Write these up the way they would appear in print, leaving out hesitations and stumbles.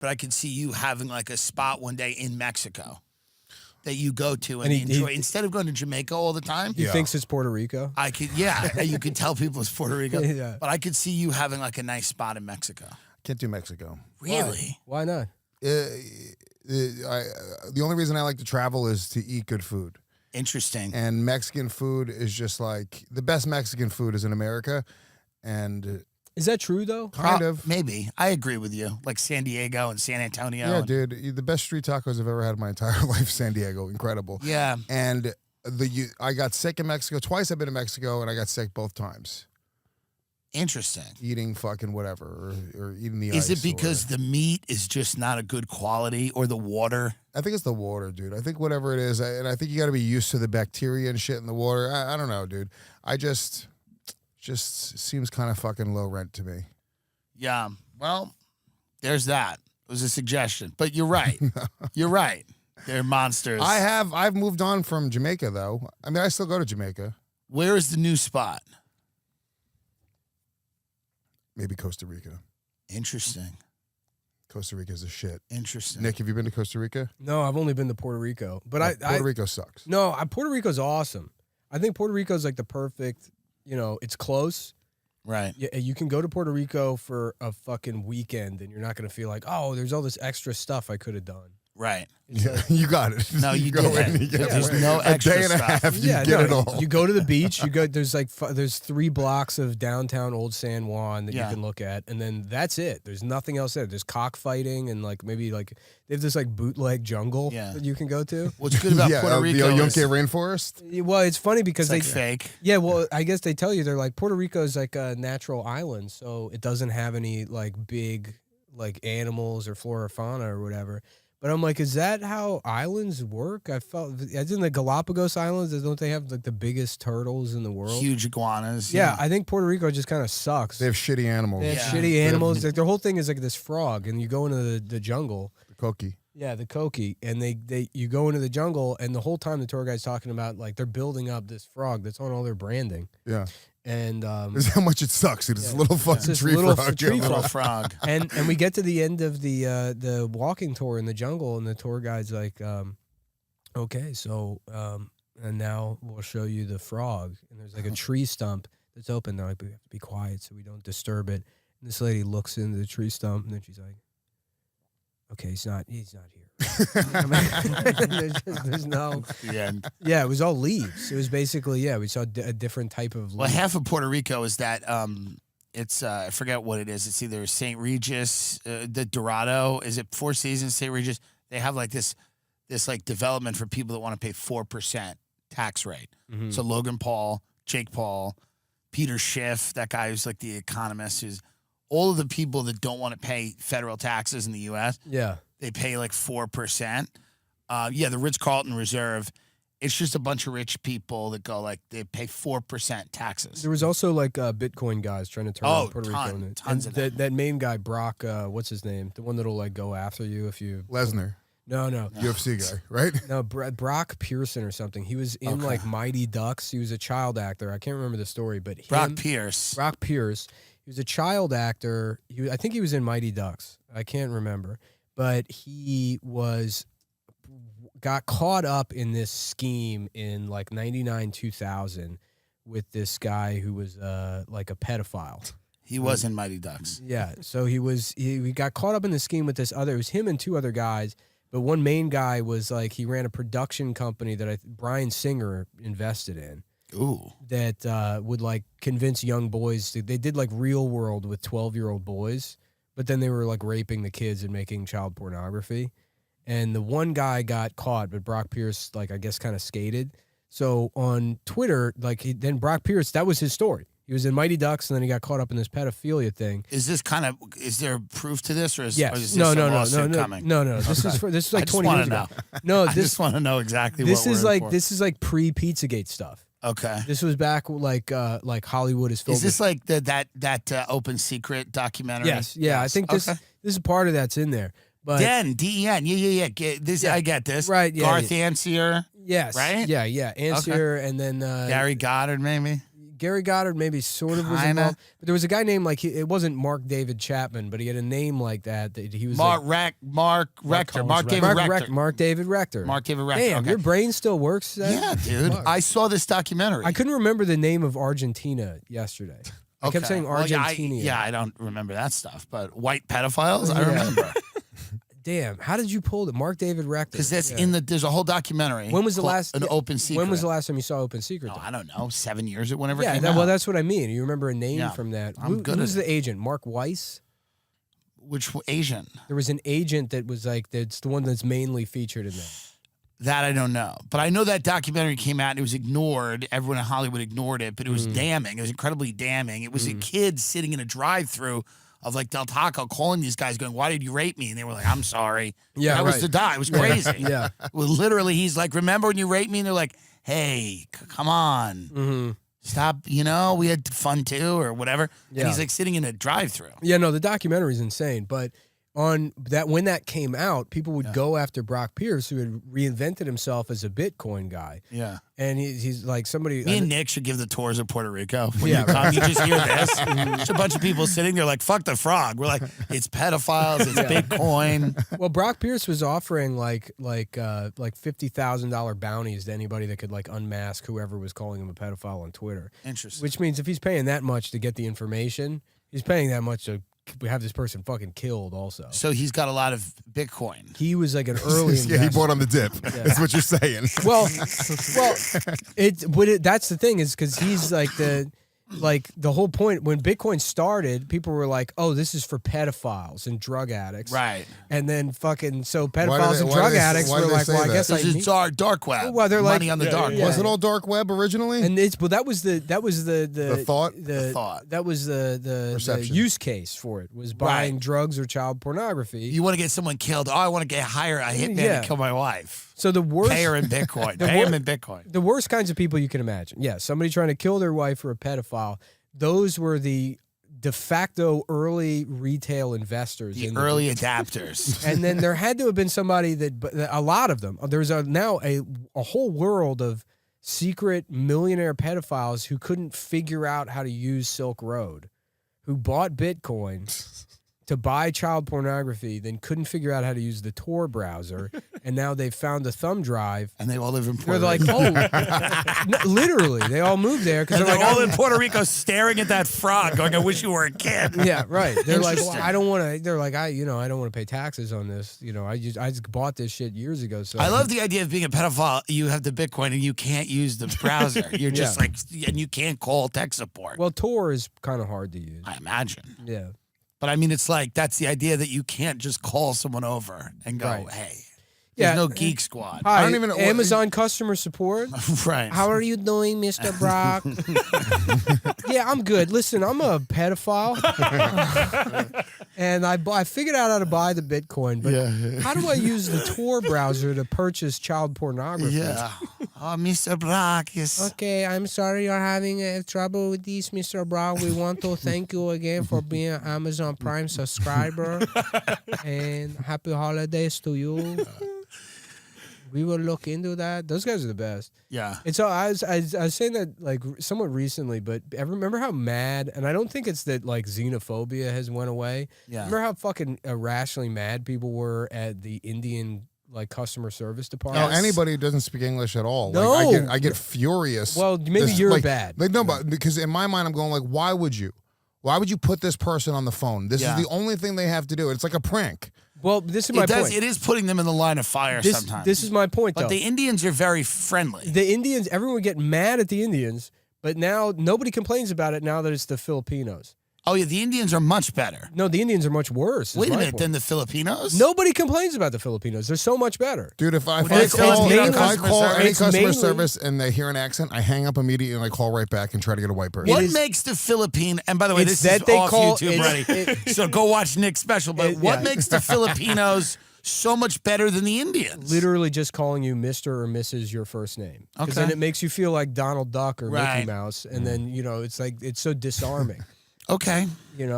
but I could see you having like a spot one day in Mexico that you go to and, And he- enjoy instead of going to Jamaica all the time. He thinks it's Puerto Rico. I could, you could tell people it's Puerto Rico, Yeah. but I could see you having like a nice spot in Mexico. Can't do Mexico. Really? Why not? The only reason I like to travel is to eat good food. Interesting. And Mexican food is just like the best Mexican food is in America. And Is that true though? kind of. Maybe. I agree with you. Like San Diego and San Antonio. Yeah, and- dude. The best street tacos I've ever had in my entire life, San Diego. Incredible. Yeah. And I got sick in Mexico. Twice I've been to Mexico, and I got sick both times. Interesting. Eating fucking whatever or eating the Is ice. it because the meat is just not a good quality or the water? I think it's the water, dude. I think whatever it is, and I think you got to be used to the bacteria and shit in the water. I don't know, dude. I just seems kind of fucking low rent to me. Yeah. Well, there's that. It was a suggestion. But you're right. You're right. They're monsters. I've moved on from Jamaica though. I mean, I still go to Jamaica. Where is the new spot? Maybe Costa Rica. Interesting. Costa Rica's a shit. Interesting. Nick, have you been to Costa Rica? No, I've only been to Puerto Rico. But Puerto Rico sucks. No, Puerto Rico's awesome. I think Puerto Rico's like the perfect, it's close. Right. Yeah, you can go to Puerto Rico for a fucking weekend and you're not going to feel like, oh, there's all this extra stuff I could have done. Right. Yeah, you got it. No, you go did. in and you get There's it. no a extra day and stuff. a half. You get it all. You go to the beach. You go. There's like there's 3 blocks of downtown Old San Juan that you can look at, and then that's it. There's nothing else there. There's cockfighting and like maybe like they have this like bootleg jungle that you can go to. What's good about Puerto Rico the is Yunque rainforest. Well, it's funny because it's like fake. Yeah, well, I guess they tell you they're like Puerto Rico is like a natural island, so it doesn't have any like big like animals or flora or fauna or whatever. But I'm like, is that how islands work? I in the Galapagos Islands, don't they have like the biggest turtles in the world? Huge iguanas. Yeah, I think Puerto Rico just kind of sucks. They have shitty animals. They have shitty animals. Like, their whole thing is like this frog, and you go into the jungle. The coqui. Yeah, the coqui, and you go into the jungle, and the whole time the tour guide's talking about like they're building up this frog that's on all their branding. Yeah. And this is how much it sucks. It's a little fucking tree frog. Little frog. And we get to the end of the walking tour in the jungle, and the tour guide's like, okay, so and now we'll show you the frog. And there's like a tree stump that's open. They're like, we have to be quiet so we don't disturb it. And this lady looks into the tree stump, and then she's like, okay, he's not here. there's no. The end. Yeah, it was all leaves. It was basically, we saw a different type of leaf. Well, half of Puerto Rico is that it's I forget what it is. It's either St. Regis, the Dorado. Is it Four Seasons, St. Regis? They have like this like development for people that want to pay 4% tax rate. Mm-hmm. So Logan Paul, Jake Paul, Peter Schiff, that guy who's like the economist, who's all of the people that don't want to pay federal taxes in the U.S. Yeah. They pay like 4%. The Ritz-Carlton Reserve, it's just a bunch of rich people that go like, they pay 4% taxes. There was also like Bitcoin guys trying to turn around Puerto Rico. Tons of them. That main guy, Brock, what's his name? The one that'll like go after you if you... Lesnar. No. UFC guy, right? No, Brock Pearson or something. He was in like Mighty Ducks. He was a child actor. I can't remember the story, but Brock Pierce. He was a child actor. I think he was in Mighty Ducks. I can't remember. But he got caught up in this scheme in like 99, 2000 with this guy who was like a pedophile. He was in Mighty Ducks. Yeah. So he got caught up in the scheme with this other. It was him and 2 other guys. But one main guy was like, he ran a production company that Bryan Singer invested in. Ooh. That would like convince young boys. They did like Real World with 12-year-old boys. But then they were like raping the kids and making child pornography. And the one guy got caught, but Brock Pierce, like, I guess kind of skated. So on Twitter, like, then Brock Pierce, that was his story. He was in Mighty Ducks, and then he got caught up in this pedophilia thing. Is there proof to this, or is this no, coming? No. This is like 20 years ago. No, I just want to know exactly what we're in for. This is like pre-Pizzagate stuff. Okay. This was back like Hollywood is filmed. Is this like that Open Secret documentary? Yes. Yeah. I think this is part of that's in there. But D-E-N. Yeah. I get this. Right. Yeah. Garth Ancier. Yes. Right. Yeah. Ancier, and then Gary Goddard, maybe. Gary Goddard maybe sort of was Kinda. involved, but there was a guy named it wasn't Mark David Chapman, but he had a name like that he was Mark Rector. Rector. Mark David Rector. Mark David Rector. Mark David Rector. Damn, okay. your brain still works. Yeah, dude. Fuck. I saw this documentary. I couldn't remember the name of Argentina yesterday. I kept saying Well, Argentina. I don't remember that stuff, but white pedophiles, I Yeah. remember. Damn, how did you pull it? Mark David Rector. Because that's Yeah. there's a whole documentary. When was the called last An Open Secret? When was the last time you saw Open Secret? Oh, though? I don't know, 7 years, whenever it Yeah, came out. well, that's what I mean. You remember a name Yeah, from that? I'm good Who's at the agent? Mark Weiss. Which Asian? There was an agent that was that's the one that's mainly featured in that. That I don't know. But I know that documentary came out and it was ignored. Everyone in Hollywood ignored it, but it was damning. It was incredibly damning. It was a kid sitting in a drive-thru of Del Taco calling these guys going, "Why did you rape me?" And they were like, "I'm sorry." Yeah, that was right. the die. It was crazy. Yeah. Well, literally, he's like, "Remember when you raped me?" And they're like, "Hey, come on. Mm-hmm. Stop, we had fun too," or whatever. Yeah. And he's like sitting in a drive-thru. Yeah, no, the documentary is insane. But on that, when that came out, people would go after Brock Pierce, who had reinvented himself as a Bitcoin guy. Yeah. And he's like somebody. Me and Nick should give the tours of Puerto Rico. When Yeah, you come, you just hear this. There's a bunch of people sitting there like, "Fuck the frog." We're like, it's pedophiles, it's Bitcoin. Well, Brock Pierce was offering like $50,000 bounties to anybody that could unmask whoever was calling him a pedophile on Twitter. Interesting. Which means if he's paying that much to get the information, he's paying that much to have this person fucking killed also. So he's got a lot of Bitcoin. He was like an early investor. Yeah, he bought on the dip. That's what you're saying. Well, that's the thing is because he's the whole point when Bitcoin started, people were like, "Oh, this is for pedophiles and drug addicts." Right. And then so pedophiles and drug addicts were like, "Well, I guess This is dark web. Well, they're money like- on the dark yeah. web. Was it all dark web originally? And that was the thought? The thought. That was the Perception. use case for it was buying Right. drugs or child pornography. You want to get someone killed? Oh, I want to hire a hitman Yeah. to kill my wife. So the worst Pay her in Bitcoin. Pay him in Bitcoin. the worst kinds of people you can imagine. Yeah, somebody trying to kill their wife or a pedophile. Those were the de facto early retail investors. The in early adapters. And then there had to have been somebody a lot of them. There's now a whole world of secret millionaire pedophiles who couldn't figure out how to use Silk Road, who bought Bitcoin to buy child pornography, then couldn't figure out how to use the Tor browser, and now they've found a thumb drive. And they all live in They're Puerto like, Rico. no, literally, they all moved there because And they're they're like, all in Puerto Rico staring at that frog going, "I wish you were a kid." yeah, right. They're like, well, Interesting. I don't want to. They're like, I don't want to pay taxes on this. I just bought this shit years ago. So I love the idea of being a pedophile. You have the Bitcoin and you can't use the browser. You're just and you can't call tech support. Well, Tor is kind of hard to use. I imagine. Yeah. But I mean, it's that's the idea that you can't just call someone over and go, Right. "Hey, Yeah. there's no Geek Squad." Hi, I don't even know- Amazon customer support. Right. How are you doing, Mr. Brock? Yeah, I'm good. Listen, I'm a pedophile, and I figured out how to buy the Bitcoin. But how do I use the Tor browser to purchase child pornography? Yeah. Oh, Mr. Brock is. Okay, I'm sorry you're having trouble with this, Mr. Brown. We want to thank you again for being an Amazon Prime subscriber, and happy holidays to you. We will look into that. Those guys are the best. Yeah. And so I was saying that somewhat recently, but I remember how mad, and I don't think it's that xenophobia has went away. Yeah. Remember how fucking irrationally mad people were at the Indian customer service department? No, anybody who doesn't speak English at all. No. I get furious. Well, maybe you're bad. No, but because in my mind I'm going why would you? Why would you put this person on the phone? This is the only thing they have to do. It's like a prank. Well, this is my point. It is putting them in the line of fire sometimes. This is my point, But though. the Indians are very friendly. The Indians, everyone would get mad at the Indians, but now nobody complains about it now that it's the Filipinos. Oh, yeah, the Indians are much better. No, the Indians are much worse. is Wait a my minute, point. than the Filipinos? Nobody complains about the Filipinos. They're so much better. Dude, if I it's call mainly any customer customer mainly- service and they hear an accent, I hang up immediately and I call right back and try to get a white person. What is- makes the Philippine, and by the way, It's this is that they off call- YouTube, it's- buddy, so go watch Nick's special, but what yeah. makes the Filipinos so much better than the Indians? Literally just calling you Mr. or Mrs. your first name. Because Okay. then it makes you feel like Donald Duck or Mickey Right. Mouse, and then, it's so disarming. Okay.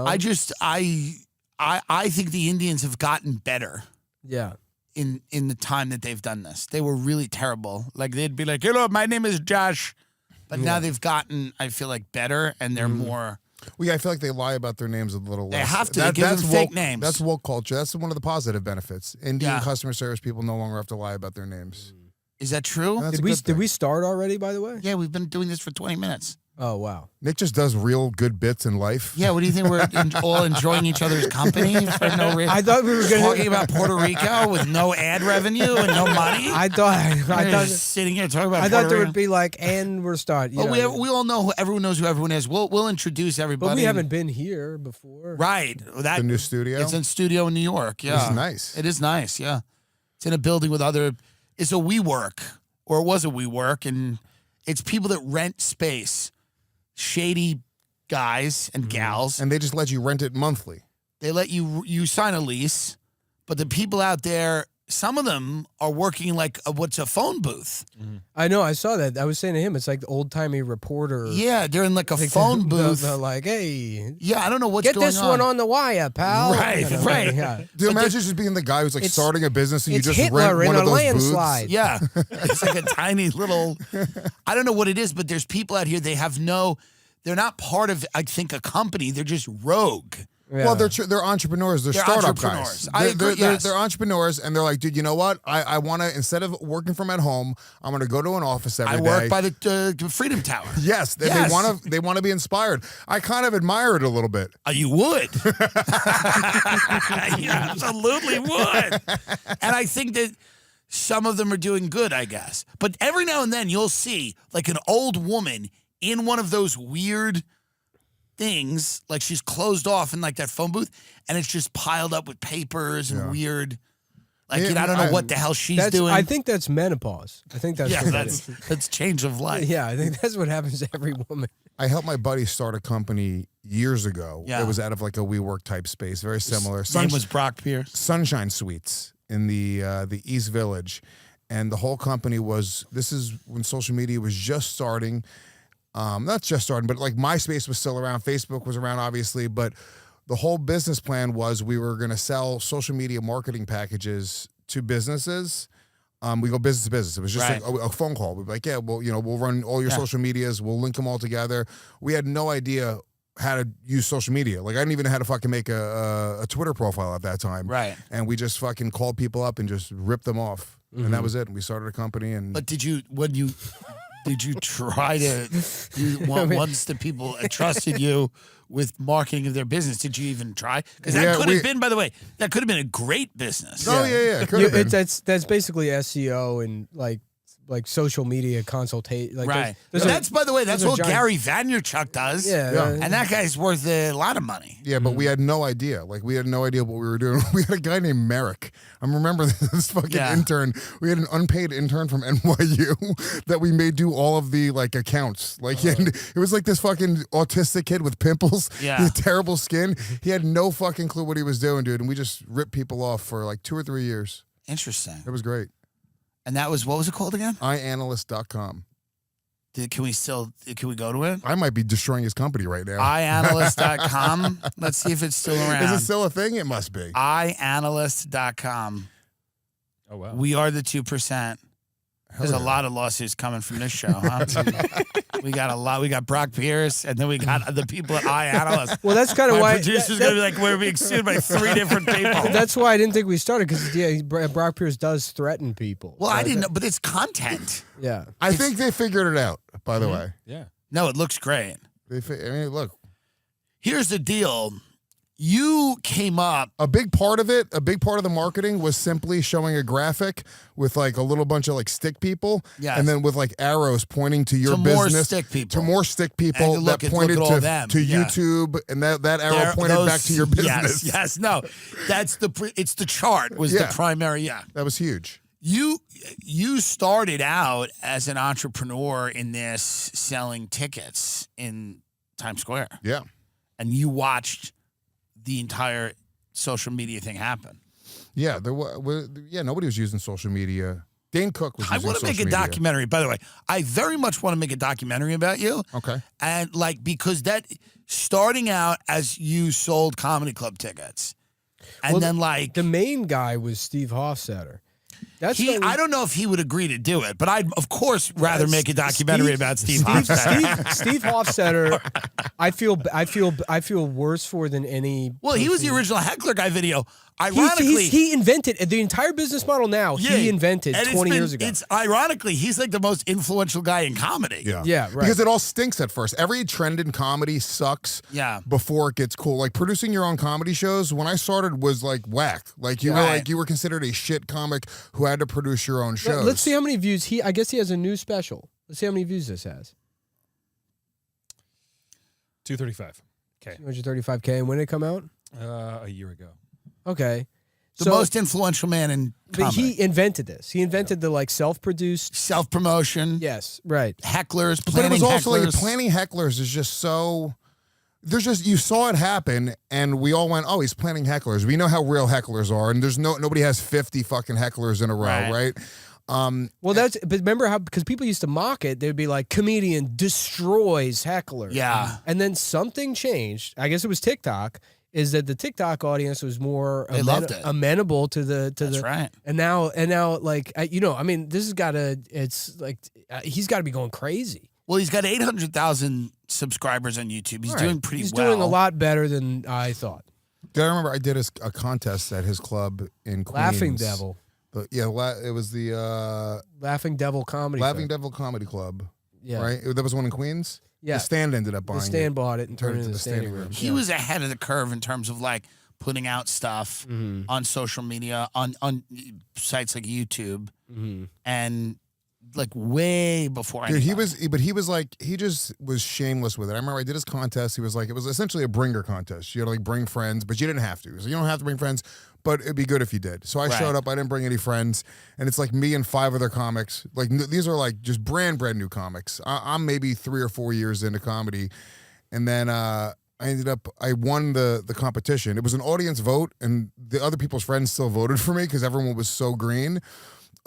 I I think the Indians have gotten better Yeah. in the time that they've done this. They were really terrible. Like, they'd be like, "Hello, my name is Josh, But now they've gotten, I feel like, better, and they're more. Well, yeah, I feel like they lie about their names a little less. They have to. They give them fake names. That's woke culture. That's one of the positive benefits. Indian customer service people no longer have to lie about their names. Is that true? Did we start already, by the way? Yeah, we've been doing this for 20 minutes. Oh, wow. Nick just does real good bits in life. Yeah, what do you think? We're all enjoying each other's company for no reason? I thought we were talking about Puerto Rico with no ad revenue and no money. I thought sitting here talking about. I thought there would be like, and we're starting. Well, we all know everyone knows who everyone is. We'll introduce everybody. But we haven't been here before, right? The new studio. It's in studio in New York. Yeah, it's nice. It is nice. Yeah, it's in a building with other. It's a WeWork, or it was a WeWork, and it's people that rent space. Shady guys and gals, and they just let you rent it monthly. They let you sign a lease, but the people out there, some of them are working like what's a phone booth. I know, I saw that. I was saying to him, it's like the old timey reporter. Yeah, they're in like a phone booth. They're like, hey, yeah, I don't know what's going on. Get this one on the wire, pal. Right, right. Yeah. Do you imagine just being the guy who's like starting a business and you just Hitler rent one of those landslide. booths? Yeah, it's like a tiny little. I don't know what it is, but there's people out here. They're not part of, I think, a company. They're just rogue. Yeah. Well, they're entrepreneurs. They're startup guys. They're entrepreneurs, and they're like, dude, you know what? I want to, instead of working from at home, I'm going to go to an office every day. I work by the Freedom Tower. Yes, they want to be inspired. I kind of admire it a little bit. You would. You absolutely would. And I think that some of them are doing good, I guess. But every now and then you'll see like an old woman in one of those weird things, like she's closed off in like that phone booth, and it's just piled up with papers and weird. Like, I don't know what the hell she's doing. I think that's menopause. I think that's that's change of life. Yeah, I think that's what happens to every woman. I helped my buddy start a company years ago. Yeah. It was out of like a WeWork type space, very similar. His name was Brock Pierce. Sunshine Suites in the East Village, and the whole company was. This is when social media was just starting. Not just starting, but like MySpace was still around. Facebook was around, obviously. But the whole business plan was we were going to sell social media marketing packages to businesses. We go business to business. It was just like a phone call. We'd be like, yeah, well, we'll run all your social medias. We'll link them all together. We had no idea how to use social media. Like, I didn't even know how to fucking make a Twitter profile at that time. Right. And we just fucking called people up and just ripped them off. Mm-hmm. And that was it. And we started a company. And But did you try to, once the people trusted you with marketing of their business, did you even try? Because that could have been, by the way, that could have been a great business. Oh, yeah. It could have been. That's basically SEO and like social media consultation. Like right. That's, by the way, that's what Gary Vaynerchuk does. Yeah. And that guy's worth a lot of money. Yeah, but we had no idea. Like, we had no idea what we were doing. We had a guy named Merrick. I remember this fucking intern. We had an unpaid intern from NYU that we made do all of the, like, accounts. Like, it was like this fucking autistic kid with pimples. Yeah. He had terrible skin. He had no fucking clue what he was doing, dude. And we just ripped people off for, like, 2 or 3 years. Interesting. It was great. And that was, what was it called again? iAnalyst.com. Can we go to it? I might be destroying his company right now. iAnalyst.com. Let's see if it's still around. Is it still a thing? It must be. iAnalyst.com. Oh, wow. We are the 2%. There's a lot of lawsuits coming from this show, huh? We got a lot. We got Brock Pierce, and then we got the people at iAnalyst. Well, that's kind of why. Producer's going to be like, we're being sued by 3 different people. That's why I didn't think we started, because Brock Pierce does threaten people. Well, I didn't know, but it's content. Yeah. I think they figured it out, by the way. Yeah. No, it looks great. Look. Here's the deal. You came up. A big part of the marketing was simply showing a graphic with like a little bunch of like stick people. Yes. And then with like arrows pointing to your business. To more stick people that pointed to YouTube, and that arrow pointed back to your business. Yes. No, it's the chart was the primary. Yeah. That was huge. You started out as an entrepreneur in this selling tickets in Times Square. Yeah. And you watched the entire social media thing happen. Yeah, nobody was using social media. Dane Cook was using social media. I want to make a documentary, by the way. I very much want to make a documentary about you. Okay. And because that, starting out as you sold comedy club tickets. And then the main guy was Steve Hofstetter. I don't know if he would agree to do it, but I'd of course rather make a documentary about Steve Hofstetter. Steve Hofstetter, I feel worse for than any. Well, he was the original heckler guy video. Ironically, he invented the entire business model. Now he invented 20 years ago. It's ironically he's like the most influential guy in comedy. Yeah, right. Because it all stinks at first. Every trend in comedy sucks. Yeah. Before it gets cool. Like producing your own comedy shows. When I started, was like whack. Like you were considered a shit comic who had to produce your own shows. Let's see how many views I guess he has a new special. Let's see how many views this has. 235K. 235K. And when did it come out? A year ago. Okay. The most influential man in comedy. But he invented this. He invented the like self-produced self-promotion. Yes, right. Hecklers, but planning it was also hecklers. like planning hecklers is just so. There's just you saw it happen, and we all went, "Oh, he's planning hecklers." We know how real hecklers are, and there's nobody has 50 fucking hecklers in a row, right? Well, but remember how because people used to mock it, they'd be like, "Comedian destroys heckler." Yeah, and then something changed. I guess it was TikTok. Is that the TikTok audience was more amenable to the That's right. And now like I mean this has got to it's like he's got to be going crazy. Well, he's got 800,000 subscribers on YouTube. He's doing pretty well. He's doing a lot better than I thought. I remember I did a contest at his club in Queens. Laughing Devil. But yeah, it was the Laughing Devil Comedy Devil Comedy Club. Yeah, right. That was one in Queens. Yeah, the Stand ended up buying. The Stand bought it and turned it into the standing room. He was ahead of the curve in terms of like putting out stuff on social media, on sites like YouTube, and like way before. Dude, he just was shameless with it. I remember I did his contest. He was like, it was essentially a bringer contest. You had to like bring friends, but you didn't have to. So you don't have to bring friends, but it'd be good if you did. So I showed up. I didn't bring any friends, and it's like me and 5 other comics. Like these are like just brand new comics. I'm maybe 3 or 4 years into comedy, and then I won the competition. It was an audience vote, and the other people's friends still voted for me because everyone was so green.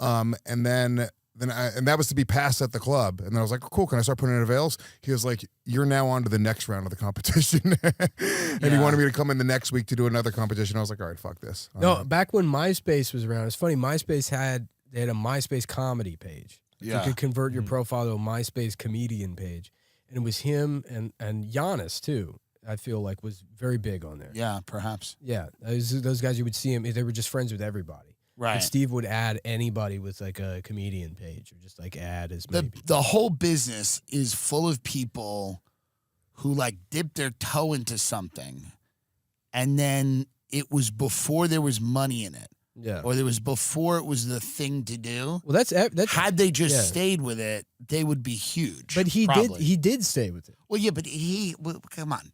And that was to be passed at the club. And then I was like, cool, can I start putting in avails? He was like, you're now on to the next round of the competition. And he wanted me to come in the next week to do another competition. I was like, all right, fuck this. No, back when MySpace was around, it's funny, MySpace had a MySpace comedy page. Yeah. You could convert your profile to a MySpace comedian page. And it was him and Giannis, too, I feel like was very big on there. Yeah, perhaps. Yeah, those guys, you would see him, they were just friends with everybody. Right. And Steve would add anybody with like a comedian page or just like add as many people. The whole business is full of people who like dip their toe into something and then it was before there was money in it. Yeah. Or there was before it was the thing to do. Well, that's had they just stayed with it, they would be huge. But he did stay with it. Well, yeah, but come on.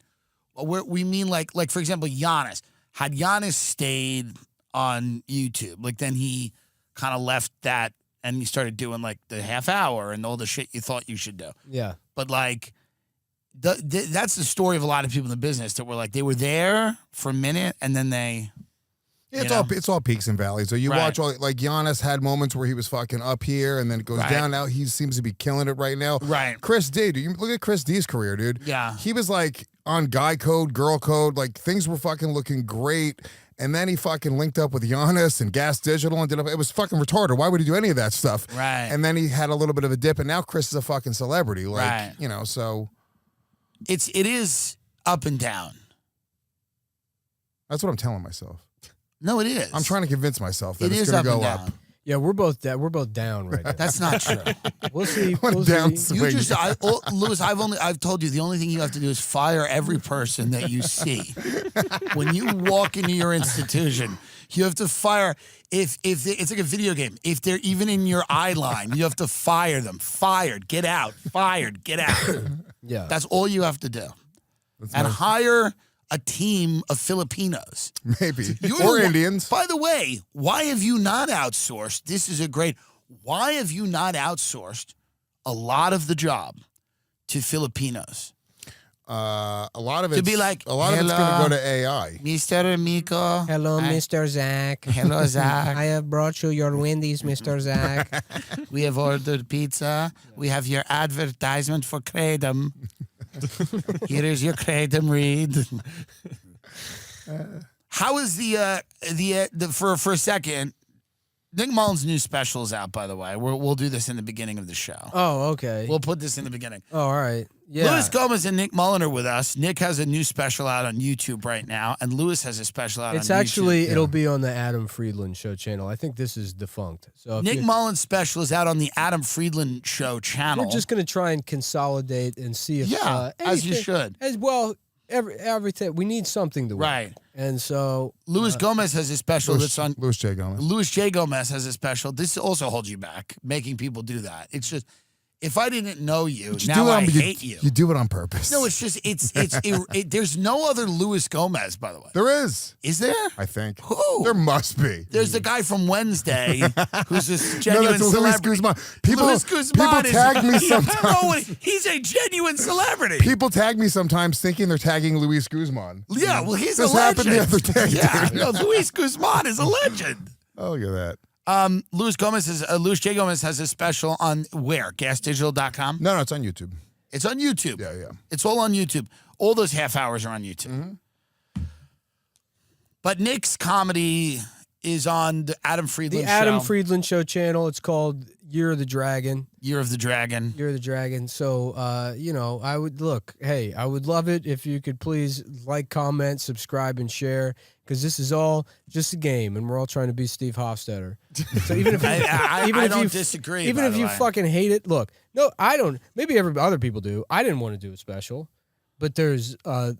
We mean like for example, Giannis. Had Giannis stayed on YouTube, like then he kind of left that and he started doing like the half hour and all the shit you thought you should do. Yeah. But like that's the story of a lot of people in the business that were like they were there for a minute and then they it's all peaks and valleys. So you watch all like Giannis had moments where he was fucking up here and then it goes down. Now he seems to be killing it right now. Right. Chris D, dude, you look at Chris D's career, dude. Yeah. He was like on guy code, girl code, like things were fucking looking great. And then he fucking linked up with Giannis and Gas Digital and it was fucking retarded. Why would he do any of that stuff? Right. And then he had a little bit of a dip and now Chris is a fucking celebrity. Like, so. It is up and down. That's what I'm telling myself. No, it is. I'm trying to convince myself that it's going to go up. Yeah, we're both down right now. That's not true. We'll see. You just, Louis. I've told you the only thing you have to do is fire every person that you see when you walk into your institution. You have to fire if it's like a video game. If they're even in your eye line, you have to fire them. Fired, get out. Fired, get out. Yeah, that's all you have to do. And hire a team of Filipinos. Maybe. Or Indians. By the way, why have you not outsourced? Why have you not outsourced a lot of the job to Filipinos? A lot of it's, to be like, a lot of it's going to go to AI. Mr. Miko. Hello, Mr. Zach. Hello, Zach. I have brought you your Wendy's, Mr. Zach. We have ordered pizza. We have your advertisement for Kratom. Here is your Kratom read. How is the for a second? Nick Mullen's new special is out, by the way. We'll do this in the beginning of the show. Oh, okay. We'll put this in the beginning. Oh, all right. Yeah. Louis Gomez and Nick Mullen are with us. Nick has a new special out on YouTube right now, and Louis has a special out It's on YouTube. actually, it'll be on the Adam Friedland Show channel. I think this is defunct. So if Nick you- Mullen's special is out on the Adam Friedland Show channel. we're just going to try and consolidate and see if as you anything- should. as well. Everything we need something to Right. watch. And so Louis Gomez has a special that's on. Louis J. Gomez. Louis J. Gomez has a special. This also holds you back, making people do that. It's just, if I didn't know you, now I hate you. You do it on purpose. No, it's just, there's no other Louis Gomez, by the way. There is. Is there? I think. Who? There must be. There's the guy from Wednesday who's a No, genuine that's Louis celebrity. Guzman. People, Louis Guzman people tag me I don't know sometimes. he's a genuine celebrity. People tag me sometimes thinking they're tagging Luis Guzman. Yeah, well, he's This a legend. happened the other day, Yeah, dude. no, Luis Guzman is a legend. Oh, look at that. Louis J. Gomez has a special on where? GasDigital.com? No, it's on YouTube. It's on YouTube. Yeah. It's all on YouTube. All those half hours are on YouTube. Mm-hmm. But Nick's comedy is on the Adam Friedland the Adam Show. Friedland Show channel. It's called Year of the Dragon. Year of the Dragon. Year of the Dragon. So, I would I would love it if you could please like, comment, subscribe, and share, because this is all just a game, and we're all trying to be Steve Hofstetter. So even if you, I even if don't you, disagree. even by if the you way. fucking hate it, look, no, I don't. Maybe other people do. I didn't want to do a special, but there's a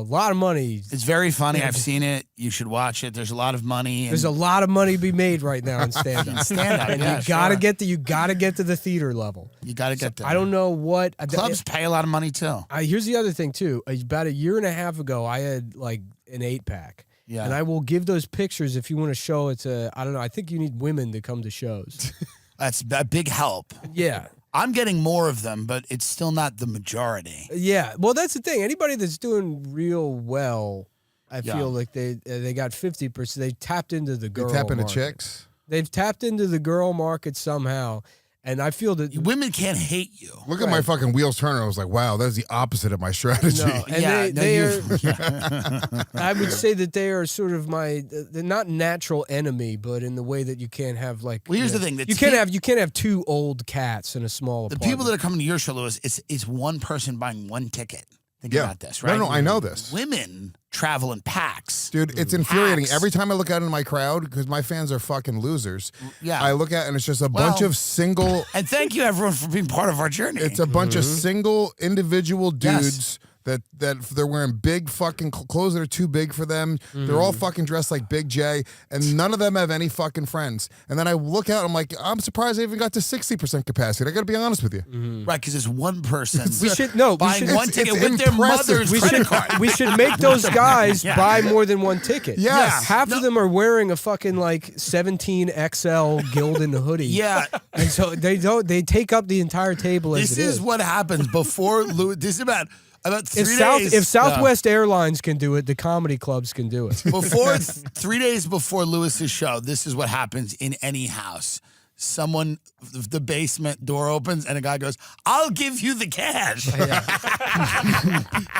lot of money. It's very funny. I've seen it. You should watch it. There's a lot of money. And There's a lot of money to be made right now in stand-up. stand-up, and yeah, you gotta sure. get to the theater level. You got to get there. I don't know what Clubs pay a lot of money too. Here's the other thing too. About a year and a half ago, I had like an 8-pack. Yeah. And I will give those pictures if you want to show it to. I don't know. I think you need women to come to shows. That's a big help. Yeah. I'm getting more of them, but it's still not the majority. Yeah. Well, that's the thing. Anybody that's doing real well, I Yeah. feel like they got 50%. They tapped into the girl. They tap into market. chicks. They've tapped into the girl market somehow, and I feel that Women can't hate you. Look at my fucking wheels turner. I was like, wow, that's the opposite of my strategy. No, and Yeah, they no, are. I would say that they are sort of they're not natural enemy, but in the way that you can't have like. Well, here's the thing. You can't have two old cats in a small The apartment. people that are coming to your show, Louis, it's one person buying one ticket. Think Yeah. about this, right? No, I know this. Women travel in packs. Dude, it's infuriating. Hacks. Every time I look out in my crowd, because my fans are fucking losers, Yeah. I look at and it's just a bunch Well- of single, And thank you, everyone, for being part of our journey. it's a bunch of single individual Yes. dudes that they're wearing big fucking clothes that are too big for them. They're all fucking dressed like Big J, and none of them have any fucking friends. And then I look out, I'm like, I'm surprised I even got to 60% capacity. I got to be honest with you. right, because it's one person we should buying one it's ticket with their impressive. mother's we credit should card. we should make those guys Yeah. buy more than one ticket. Yes. Half of them are wearing a fucking like 17 XL Gildan hoodie. Yeah, And so they take up the entire table as this it is what happens before Louis. This is about 3 days. If Southwest Airlines can do it, the comedy clubs can do it. Before 3 days before Lewis's show, this is what happens in any house. Someone, the basement door opens and a guy goes, "I'll give you the cash."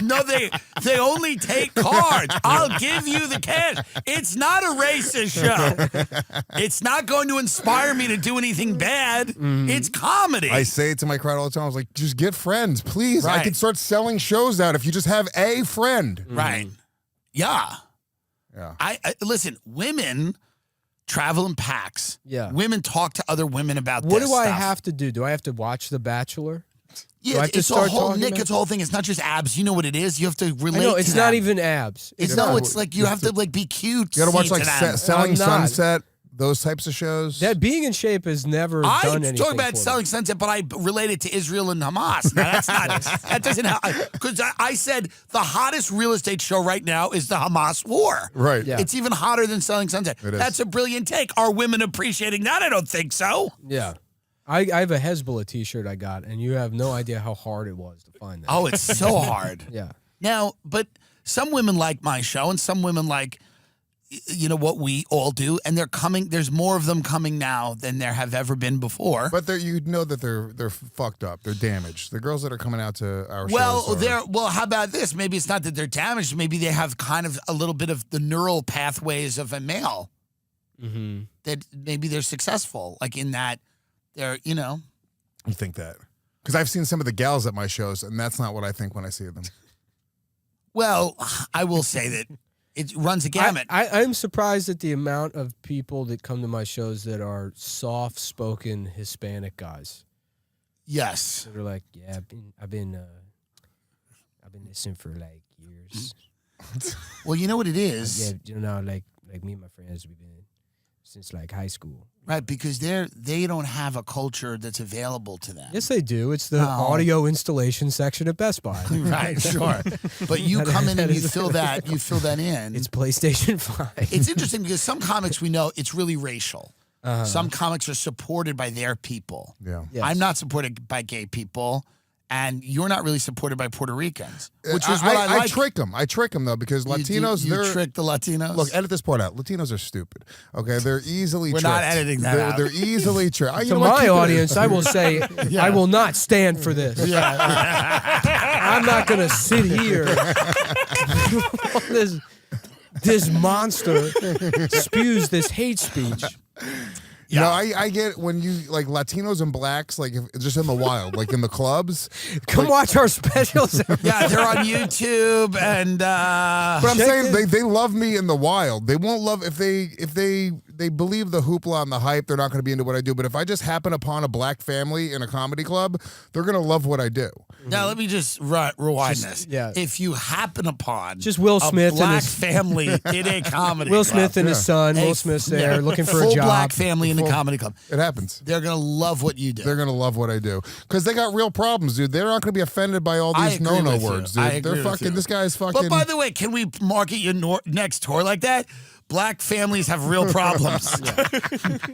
No, they only take cards. I'll give you the cash. It's not a racist show. It's not going to inspire me to do anything bad. It's comedy. I say it to my crowd all the time. I was like, just get friends, please. I Right. can start selling shows out if you just have a friend. Right. Yeah. Yeah. I listen, women travel in packs. Yeah. Women talk to other women about What this do I stuff. have to do? Do I have to watch The Bachelor? Do I Yeah, have to it's a start whole talking Nick. about- It's a whole thing. It's not just abs. You know what it is. You have to relate. I know it's to not them. even abs. It's it's like you have to like be cute. You got to watch to like them. Selling I'm not. Sunset, those types of shows. That being in shape has never I done anything. talk about for me. Selling Sunset, but I related to Israel and Hamas. Now, that's not. That doesn't help. Because I said the hottest real estate show right now is the Hamas war. Right. Yeah. It's even hotter than Selling Sunset. It is. That's a brilliant take. Are women appreciating that? I don't think so. Yeah. I have a Hezbollah T-shirt I got, and you have no idea how hard it was to find that. Oh, it's so hard. Yeah. Now, but some women like my show, and some women like, you know, what we all do, and they're coming. There's more of them coming now than there have ever been before. But you know that they're fucked up. They're damaged. The girls that are coming out to our Well, shows are, how about this? Maybe it's not that they're damaged. Maybe they have kind of a little bit of the neural pathways of a male. that maybe they're successful, like in that they're, you know. You think that? Because I've seen some of the gals at my shows, and that's not what I think when I see them. Well, I will say that it runs a gamut. I'm surprised at the amount of people that come to my shows that are soft-spoken Hispanic guys. Yes. That are like, yeah, I've been listening for like years. Well, you know what it is? Yeah, you know, like me and my friends, we've been since like high school. Right, because they don't have a culture that's available to them. Yes, they do. It's the audio installation section at Best Buy. Right, sure. But you come in and you fill that in. It's PlayStation 5. It's interesting because some comics we know it's really racial. Some comics are supported by their people. Yeah. Yes. I'm not supported by gay people, and you're not really supported by Puerto Ricans, which is what I like. I trick them though, because Latinos. You trick the Latinos. Look, edit this part out. Latinos are stupid. Okay, they're easily. We're tricked. not editing that out. They're easily tricked. To my audience, I will say, I will not stand for this. I'm not going to sit here. This monster spews this hate speech. Yeah, no, I get when you like Latinos and blacks, like just in the wild, like in the clubs. Come watch our specials. Yeah, they're on YouTube, and but I'm saying they love me in the wild. They won't love if they believe the hoopla and the hype. They're not going to be into what I do. But if I just happen upon a black family in a comedy club, they're going to love what I do. Now let me just rewind this. Yeah. If you happen upon just Will Smith a black and his family in a comedy Will club, Smith and his son. Will Smith's there looking for a full job. black family in the comedy club. It happens. They're gonna love what you do. They're gonna love what I do because they got real problems, dude. They're not gonna be offended by all these no words, dude. They're fucking. This guy's fucking. But by the way, can we market your next tour like that? Black families have real problems.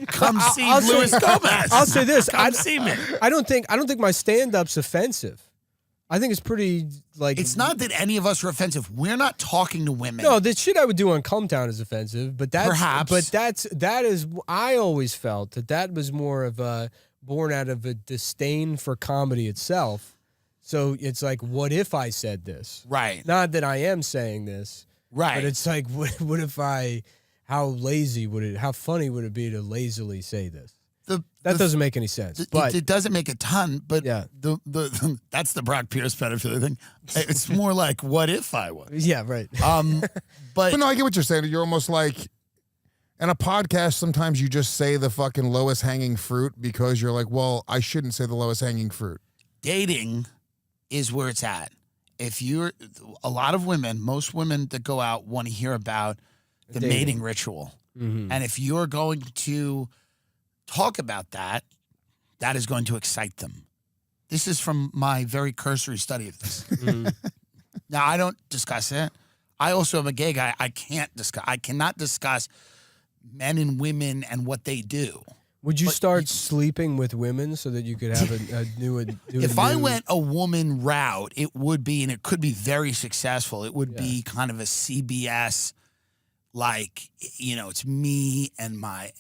Come see Luis Gomez. I'll say this. Come see me. I don't think my stand-up's offensive. I think it's pretty like. It's not that any of us are offensive. We're not talking to women. No, the shit I would do on Come Town is offensive, but that's perhaps. But that is. I always felt that was more of a born out of a disdain for comedy itself. So it's like, what if I said this? Right. Not that I am saying this. Right. But it's like, what if how funny would it be to lazily say this? That doesn't make any sense. But it doesn't make a ton, but yeah. That's the Brock Pierce pedophilia thing. It's more like, what if I was? Yeah, right. But no, I get what you're saying. You're almost like, in a podcast, sometimes you just say the fucking lowest hanging fruit because you're like, well, I shouldn't say the lowest hanging fruit. Dating is where it's at. If a lot of women, most women that go out want to hear about the mating ritual. Mm-hmm. And if you're going to talk about that, that is going to excite them. This is from my very cursory study of this. Mm-hmm. Now, I don't discuss it. I also am a gay guy. I cannot discuss men and women and what they do. Would you start sleeping with women so that you could have a new? If I went a woman route, it would be, and it could be very successful. It would be kind of a CBS, like, it's me and my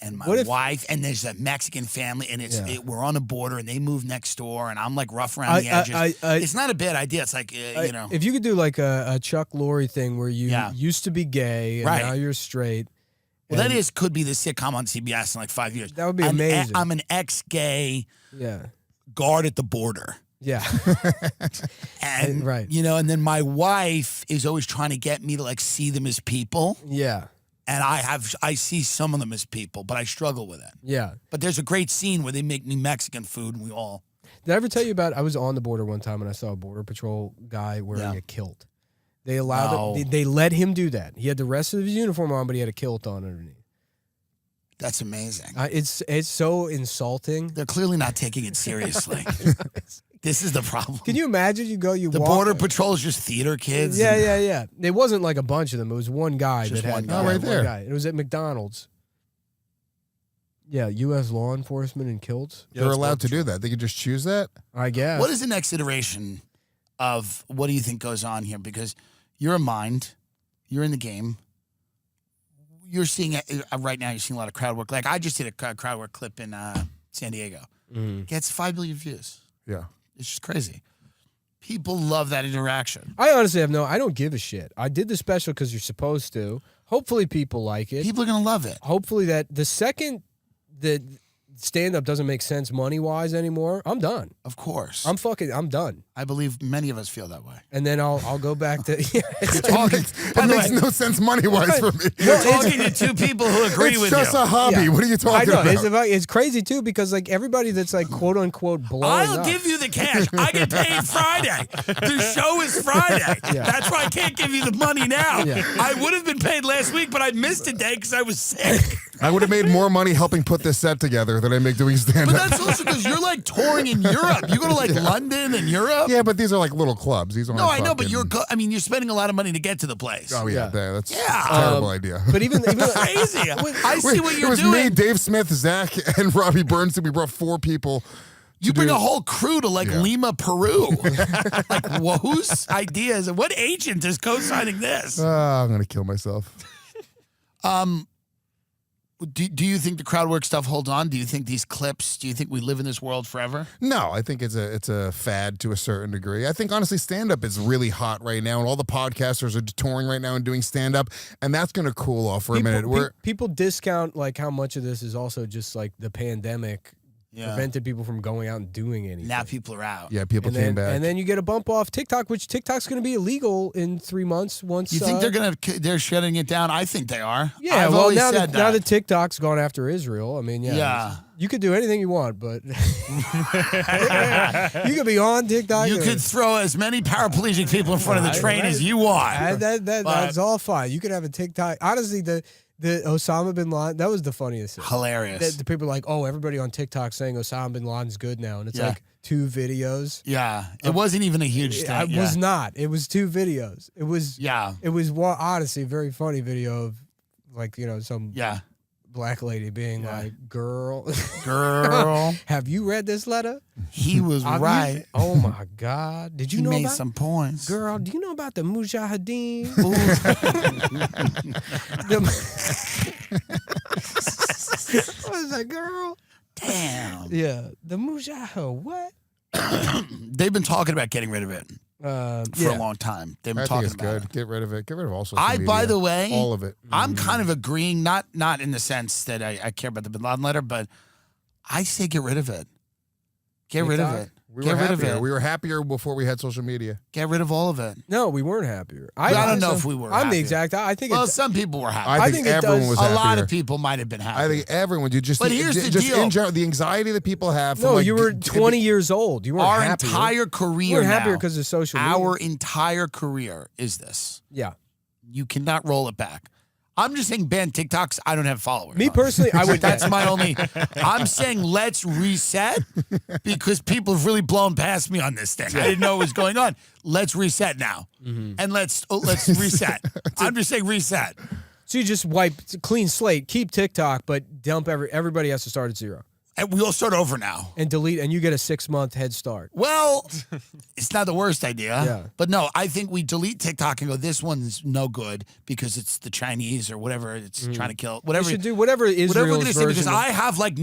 wife, and there's a Mexican family, and we're on the border, and they move next door, and I'm like rough around the edges. It's not a bad idea. It's like if you could do like a Chuck Lorre thing where you used to be gay and now you're straight. Well, could be the sitcom on CBS in like 5 years. That would be amazing. I'm an ex-gay guard at the border. Yeah. And, right. And then my wife is always trying to get me to like see them as people. Yeah. And I see some of them as people, but I struggle with it. Yeah. But there's a great scene where they make me Mexican food and we all. Did I ever tell you about, I was on the border one time and I saw a Border Patrol guy wearing a kilt. They allowed it. They let him do that. He had the rest of his uniform on, but he had a kilt on underneath. That's amazing. It's so insulting. They're clearly not taking it seriously. This is the problem. Can you imagine? The Border Patrol is just theater kids. Yeah. It wasn't like a bunch of them. It was one guy just that one had guy. Right there. One guy. It was at McDonald's. Yeah, U.S. law enforcement in kilts. They're allowed to do that. They can just choose that. I guess. What is the next iteration of what do you think goes on here? Because you're a mind, you're in the game. You're seeing right now. You're seeing a lot of crowd work. Like I just did a crowd work clip in San Diego. Mm-hmm. Gets 5 million views. Yeah, it's just crazy. People love that interaction. I honestly I don't give a shit. I did the special because you're supposed to. Hopefully people like it. People are going to love it. Hopefully that the second that stand-up doesn't make sense money-wise anymore, I'm done. Of course. I'm done. I believe many of us feel that way. And then I'll go back to It makes no sense money-wise for me. You're talking to two people who agree It's with just you. a hobby. Yeah. What are you talking about? It's crazy too because like everybody that's like quote unquote blowing I'll up. give you the cash. I get paid Friday. The show is Friday. Yeah. That's why I can't give you the money now. Yeah. I would have been paid last week, but I missed a day because I was sick. I would have made more money helping put this set together than I make doing stand-up. But that's also because you're like touring in Europe. You go to like London and Europe. Yeah, but these are like little clubs. These aren't. No, I know, but fucking- you're spending a lot of money to get to the place. Oh yeah, that's Yeah. a terrible idea. But even Crazy. I see what it you're was doing. me, Dave Smith, Zach, and Robbie Bernstein. We brought 4 people. You bring a whole crew to like Yeah. Lima, Peru. Like, whose idea is it? What agent is co-signing this? I'm gonna kill myself. Do you think the crowd work stuff holds on? Do you think these clips? Do you think we live in this world forever? No, I think it's a fad to a certain degree. I think honestly, stand up is really hot right now, and all the podcasters are touring right now and doing stand up, and that's gonna cool off for a minute. People discount like how much of this is also just like the pandemic prevented people from going out and doing anything. Now people are out. Yeah, people and came then, back. and then you get a bump off TikTok, which TikTok's going to be illegal in 3 months. Once You think they're shutting it down? I think they are. Yeah, I've well always now said now that. that TikTok's gone after Israel, I mean, Yeah. you could do anything you want, but you could be on TikTok. You could throw as many paraplegic people in front of the train as you want. That's all fine. You could have a TikTok. Honestly, the Osama bin Laden, that was the funniest thing. Hilarious. The people are like, oh, everybody on TikTok saying Osama bin Laden's good now, and it's Yeah. like 2 videos. Yeah, it wasn't even a huge thing. It was not. It was 2 videos. It was. Yeah. It was honestly a very funny video of like some Yeah. black lady being like, girl, have you read this letter? He was right. Oh my God! Did you He know made about some points. girl? Do you know about the Mujahideen? What was that, girl? Damn. Yeah, the Mujahid. What? They've been talking about getting rid of it for a long time. They've been I think talking it's about good. it. Get rid of it. Get rid of all social media. By the way, all of it. I'm kind of agreeing, not in the sense that I care about the Bin Laden letter, but I say get rid of it. Get rid of it. We Get were rid of happier. it. We were happier before we had social media. Get rid of all of it. No, we weren't happier. I don't know if we were I'm the happier. exact. I think. Well, it's, some people were happy. I think it everyone does- was A happier. lot of people might have been happy. I think everyone would. But here's the deal. In general, the anxiety that people have. From no, like, you were 20 years old. You weren't Our happier. entire career You were happier now, because of social media. our entire career is this. Yeah. You cannot roll it back. I'm just saying ban TikToks. I don't have followers. Me personally, I would. That's my only. I'm saying let's reset because people have really blown past me on this thing. I didn't know what was going on. Let's reset now, and let's reset. I'm just saying reset. So you just wipe clean slate, keep TikTok, but dump everybody has to start at 0 And we all start over now. and delete, and you get a 6-month head start. Well, it's not the worst idea. Yeah. But no, I think we delete TikTok and go, this one's no good because it's the Chinese or whatever it's trying to kill. Whatever. You should do whatever Israel's Whatever we're going to say, version because I have like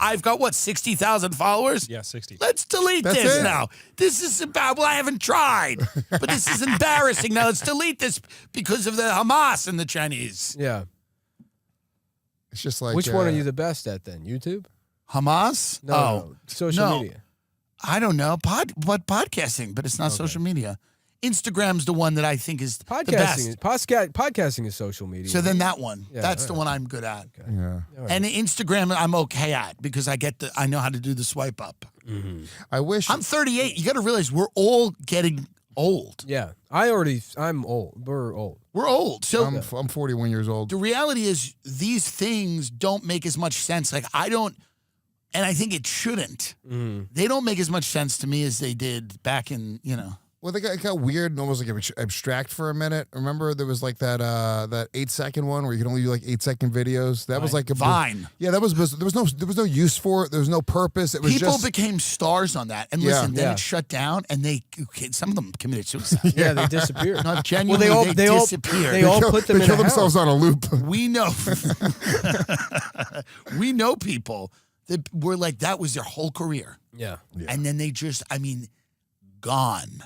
I've got what, 60,000 followers? Yeah, 60. Let's delete That's this it. now. This is about, well, I haven't tried, but this is embarrassing. Now let's delete this because of the Hamas and the Chinese. Yeah. It's just like Which one are you the best at then? YouTube? Hamas? No, social no. media. I don't know. Podcasting, but it's not social media. Instagram's the one that I think is the best. Podcasting is social media. So then that one, Yeah, that's the all one I'm good at. Yeah. And Instagram, I'm okay at because I know how to do the swipe up. I wish. I'm 38. You got to realize we're all getting old. Yeah. I'm old. We're old. We're old. So I'm 41 years old. the reality is these things don't make as much sense. Like I don't, and I think it shouldn't. They don't make as much sense to me as they did back in, Well, it got weird and almost like abstract for a minute. Remember, there was like that 8-second one where you could only do like 8-second videos. That was like a Vine. Yeah, that was. There was no use for it. There was no purpose. It was People just. became stars on that. And Yeah. listen, then Yeah. it shut down and some of them committed suicide. Yeah, they disappeared. Not genuinely, Well, they disappeared. they all put them they in a kill themselves house. on a loop. We know. We know people that were like, that was their whole career. Yeah. And then they just, gone.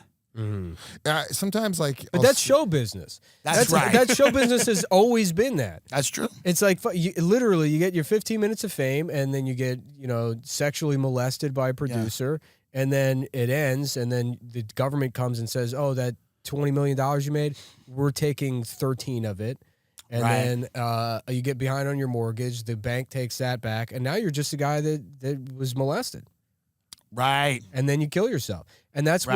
Sometimes like, But that's show business. That's right. That show business has always been that. That's true. It's like literally you get your 15 minutes of fame and then you get, sexually molested by a producer and then it ends and then the government comes and says, oh, that $20 million you made, we're taking 13 of it. And then you get behind on your mortgage. The bank takes that back. And now you're just a guy that was molested. Right. And then you kill yourself. And that's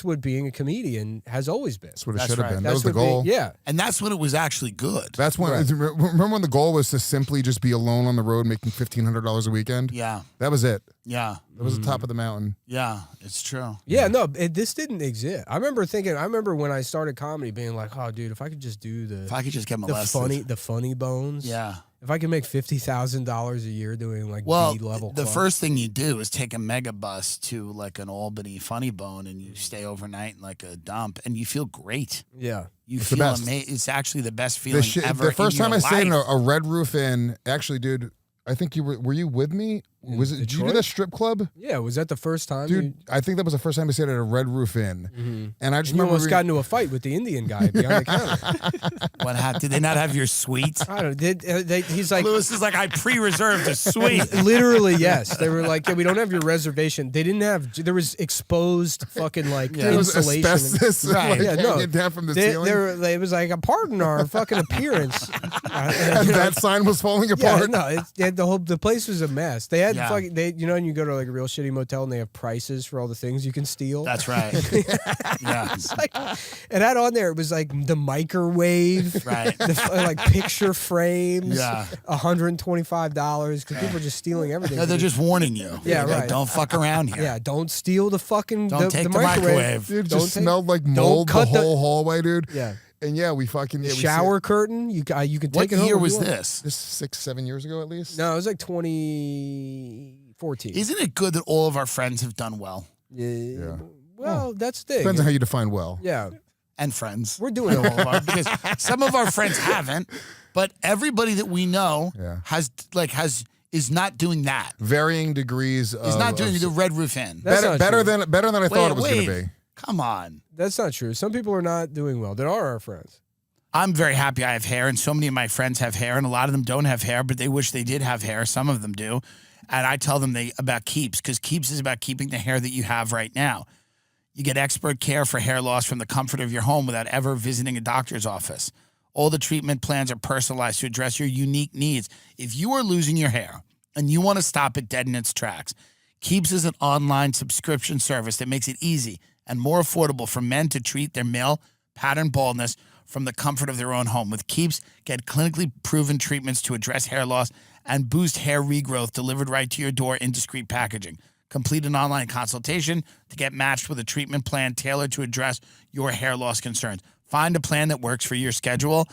what being a comedian has always been. That's what it That's should have right. been. That's That was the what goal. yeah. And that's when it was actually good. That's when. Remember when the goal was to simply just be alone on the road making $1,500 a weekend? Yeah. That was it. Yeah. That was the top of the mountain. Yeah. It's true. Yeah, no, this didn't exist. I remember when I started comedy being like, oh, dude, if I could just do If I could just get molested. the funny bones. Yeah. If I could make $50,000 a year doing like B-level the clubs. first thing you do is take a mega bus to like an Albany Funny Bone and you stay overnight in like a dump and you feel great. Yeah. You It's the feel best. amazing. It's actually the best feeling ever. The first in time your I stayed in life. a Red Roof Inn, actually, dude, I think you were you with me? Did you do that strip club? Yeah, was that the first time? Dude, I think that was the first time I stayed at a Red Roof Inn. And I just You remember almost got into a fight with the Indian guy behind the counter. What happened? Did they not have your suite? I don't know. He's like, Lewis is like, I pre-reserved a suite. literally, yes. They were like, yeah, we don't have your reservation. They didn't have, there was exposed fucking like it was insulation. asbestos Right. like, Yeah, no. hanging down from the ceiling. It was like, pardon our fucking appearance. And that sign was falling Yeah, apart. no, the place was a mess. They had Yeah. fucking, and you go to like a real shitty motel and they have prices for all the things you can steal. That's right. Yeah. Like, it had on there, it was like the microwave, Right. like picture frames, Yeah. $125 because people are just stealing everything. No, they're just warning you. Yeah, They're like, right. don't fuck around here. Yeah, don't steal the fucking Don't take the microwave. microwave. Dude, it Don't just take- smelled like don't mold the cut the- whole hallway, dude. Yeah. And yeah, we fucking The we shower curtain, you can What take it home year if was you want. this? This 6-7 years ago at least. No, it was like 2014. Isn't it good that all of our friends have done well? Yeah. Well, that's the thing. Depends on how you define well. Yeah. And friends. We're doing all it. of our, because some of our friends haven't, but everybody that we know is not doing that. Varying degrees of. Is not doing the Red Roof Inn. That's not better true. than I thought it was going to be. Come on. That's not true. Some people are not doing well. There are our friends. I'm very happy I have hair, and so many of my friends have hair, and a lot of them don't have hair, but they wish they did have hair. Some of them do. And I tell them about Keeps, because Keeps is about keeping the hair that you have right now. You get expert care for hair loss from the comfort of your home without ever visiting a doctor's office. All the treatment plans are personalized to address your unique needs. If you are losing your hair and you want to stop it dead in its tracks, Keeps is an online subscription service that makes it easy and more affordable for men to treat their male pattern baldness from the comfort of their own home. With Keeps, get clinically proven treatments to address hair loss and boost hair regrowth delivered right to your door in discreet packaging. Complete an online consultation to get matched with a treatment plan tailored to address your hair loss concerns. Find a plan that works for your schedule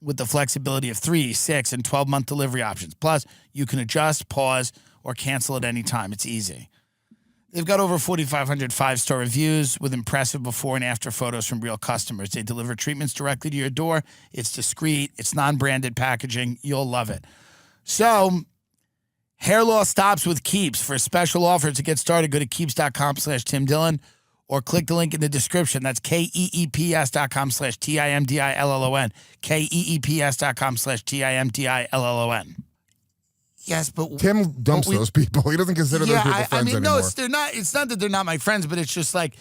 with the flexibility of 3, 6, and 12-month delivery options. Plus, you can adjust, pause, or cancel at any time. It's easy. They've got over 4,500 5-star reviews with impressive before and after photos from real customers. They deliver treatments directly to your door. It's discreet. It's non-branded packaging. You'll love it. So, hair loss stops with Keeps. For a special offer to get started, go to keeps.com/Tim Dillon or click the link in the description. That's KEEPS.com/TIMDILLON. KEEPS.com/TIMDILLON. Yes, but Tim dumps those people. He doesn't consider those people friends anymore. no, it's not that they're not my friends, but it's just like,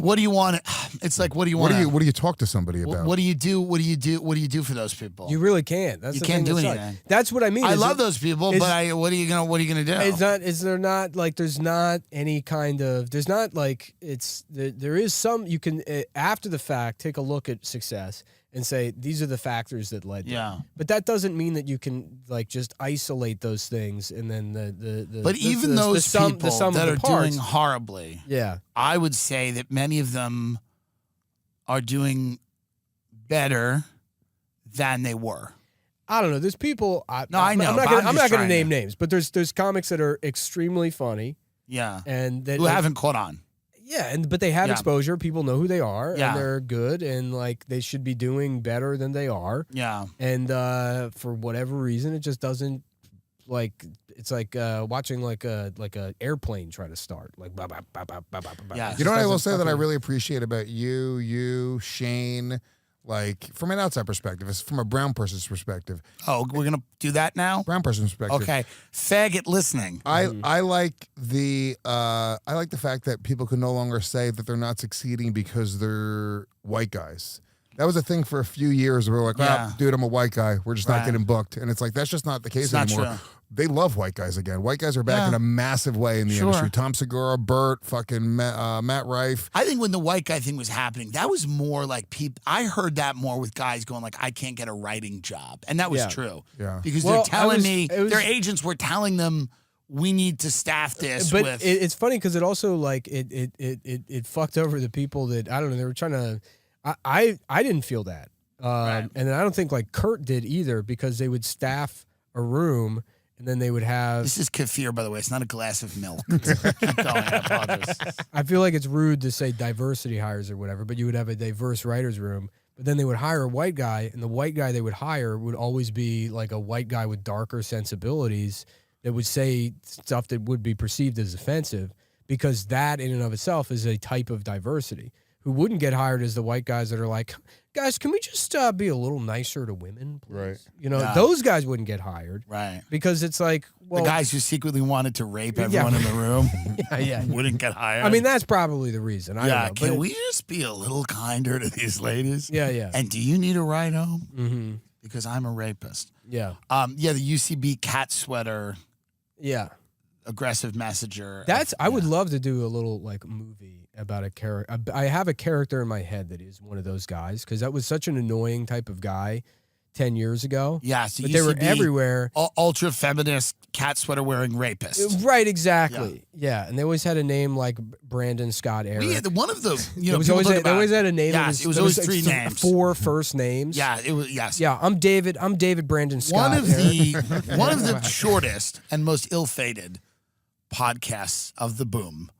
what do you want? It's like, what do you want? What do you talk to somebody about? What do you do? What do you do for those people? You really can't. That's You the can't thing do that anything. sucks. That's what I mean. I is love it- those people, is- but what are you gonna do? There's not any kind of, there is some, you can, after the fact, take a look at success and say, these are the factors that led to it. Yeah. But that doesn't mean that you can just isolate those things and then But even those sum people of that the are parts, doing horribly, yeah. I would say that many of them are doing better than they were. I don't know. There's people. I know, I'm not but gonna, I'm I'm just not going to trying name to- names, but there's comics that are extremely funny Yeah. and that Who haven't caught on. Yeah, but they have Yeah. exposure. People know who they are, Yeah. and they're good, and they should be doing better than they are. Yeah. And for whatever reason, it just doesn't like it's like watching like a airplane try to start. Like blah, blah, blah, blah, blah, blah, blah. Yeah. You know what I will say that I really appreciate about you, Shane, like from an outside perspective, it's from a brown person's perspective. Oh, we're gonna do that now. Brown person's perspective. Okay, faggot listening. I like the fact that people can no longer say that they're not succeeding because they're white guys. That was a thing for a few years. We were like, Yeah. dude, I'm a white guy. We're just not Right. getting booked. And it's like, that's just not the case It's not anymore. true. They love white guys again. White guys are back Yeah. in a massive way in the Sure. industry. Tom Segura, Burt, fucking Matt Rife. I think when the white guy thing was happening, that was more like people. I heard that more with guys going like, "I can't get a writing job," and that was Yeah. true. Yeah. Because Well, they're telling it was- their agents were telling them, "We need to staff this." But with it's funny because it also like it fucked over the people that I don't know. They were trying to. I didn't feel that, Right. and I don't think like Kurt did either because they would staff a room and then they would have. This is kefir, by the way. It's not a glass of milk. Keep going. I apologize. I feel like it's rude to say diversity hires or whatever, but you would have a diverse writers room. But then they would hire a white guy, and the white guy they would hire would always be like a white guy with darker sensibilities that would say stuff that would be perceived as offensive, because that in and of itself is a type of diversity. Who wouldn't get hired as the white guys that are like, guys, can we just be a little nicer to women, please? Right. You know, Yeah. those guys wouldn't get hired Right. because it's like, well, The guys who secretly wanted to rape Yeah. everyone in the room yeah. wouldn't get hired. I mean, that's probably the reason. I yeah. don't know. Can but we just be a little kinder to these ladies? Yeah, yeah. And do you need a ride home? Mm-hmm. Because I'm a rapist. Yeah. Yeah, the UCB cat sweater, Yeah. aggressive messenger. That's. I would Yeah. love to do a little like movie about a character. I have a character in my head that is one of those guys because that was such an annoying type of guy 10 years ago. Yeah, so But they were UCB, everywhere. Ultra feminist, cat sweater wearing rapist. Right, exactly. Yeah, and they always had a name like Brandon Scott Eric. We had one of the, you It know, was people always talk they about, always had a name. Yes, that it was that always like three names. 4 first names. Yeah, it was, yes. Yeah, I'm David Brandon Scott. One of Eric. one of the shortest and most ill-fated podcasts of the boom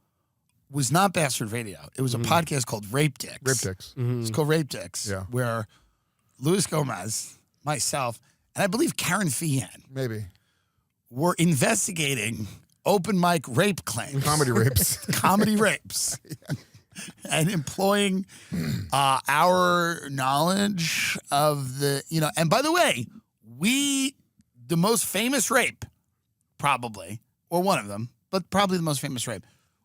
was not Bastard Radio. It was a podcast called Rape Dicks. Rip dicks. It's called Rape Dicks. Yeah. Where Luis Gomez, myself, and I believe Karen Fian Maybe. were investigating open mic rape claims. Comedy rapes. Comedy rapes. And employing our knowledge of the, you know, and by the way, the most famous rape, probably, or one of them, but probably the most famous rape,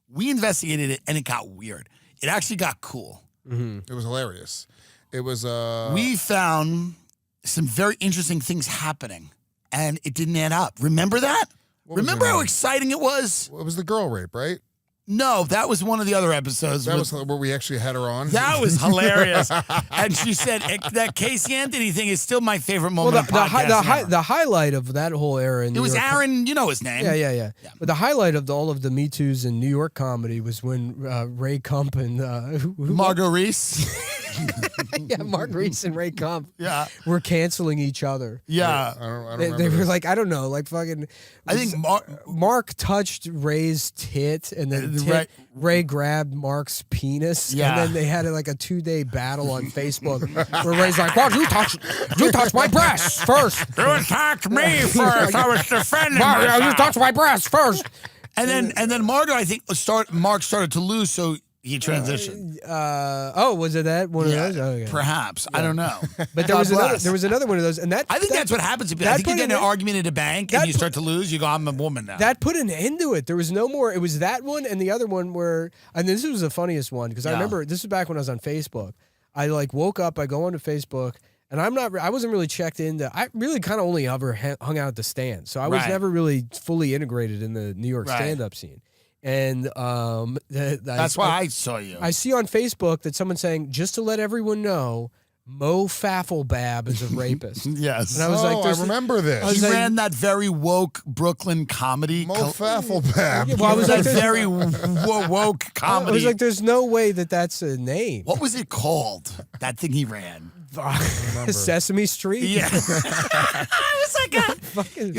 we investigated it and it got weird. It actually got cool. It was hilarious. It was We found some very interesting things happening and it didn't add up. Remember that? What was Remember your how name? exciting it was? it was the girl rape, right? No, that was one of the other episodes. That with- was where we actually had her on. That was hilarious. And she said that Casey Anthony thing is still my favorite Well, moment the of podcasting ever. the highlight of that whole era in It was New York, Aaron, you know his name. Yeah. But the highlight of all of the Me Too's in New York comedy was when Ray Kump and Margot Reese. yeah, Mark Reese and Ray Kump Yeah. were canceling each other. Yeah. I don't They remember were this. like, I don't know, like fucking. I think Mark touched Ray's tit, and then Ray grabbed Mark's penis, Yeah. and then they had like a 2-day battle on Facebook where Ray's like, "Well, you touched my breasts first. you attacked me first. I was defending Well, you myself. touched my breasts first." And then Margot, I think, Mark started to lose, so he transitioned. Was it that one of those? Oh, yeah. Perhaps. I don't know. But God bless. there was another one of those, and that I think that's what happens to people. I that think you put get in an an- argument at a bank and that you put- start to lose. You go, I'm a woman now. that put an end to it. There was no more. It was that one and the other one where, and this was the funniest one because I Yeah. remember this was back when I was on Facebook. I like woke up, I go onto Facebook, and I wasn't really checked into. I really kind of only ever hung out at the stand, so I was Right. never really fully integrated in the New York Right. stand-up scene. And That's why I saw you. I see on Facebook that someone's saying, just to let everyone know, Mo Faffelbab is a rapist. yes. And I was like, I there's- remember this. I was He like- ran that very woke Brooklyn comedy. Mo Faffelbab. Yeah, well, I was that like, there's- very woke comedy. I was like, there's no way that's a name. What was it called? That thing he ran. Sesame Street? Yeah. It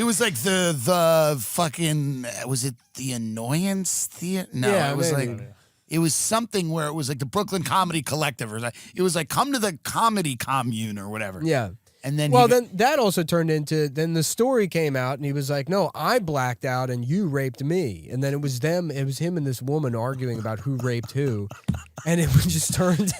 was like the fucking, was it the Annoyance Theater? No, Yeah, it was maybe. like, it was something where it was like the Brooklyn Comedy Collective or it was like come to the comedy commune or whatever. Yeah. And then Well, then that also turned into, then the story came out and he was like, no, I blacked out and you raped me. And then it was him and this woman arguing about who raped who. And it just turned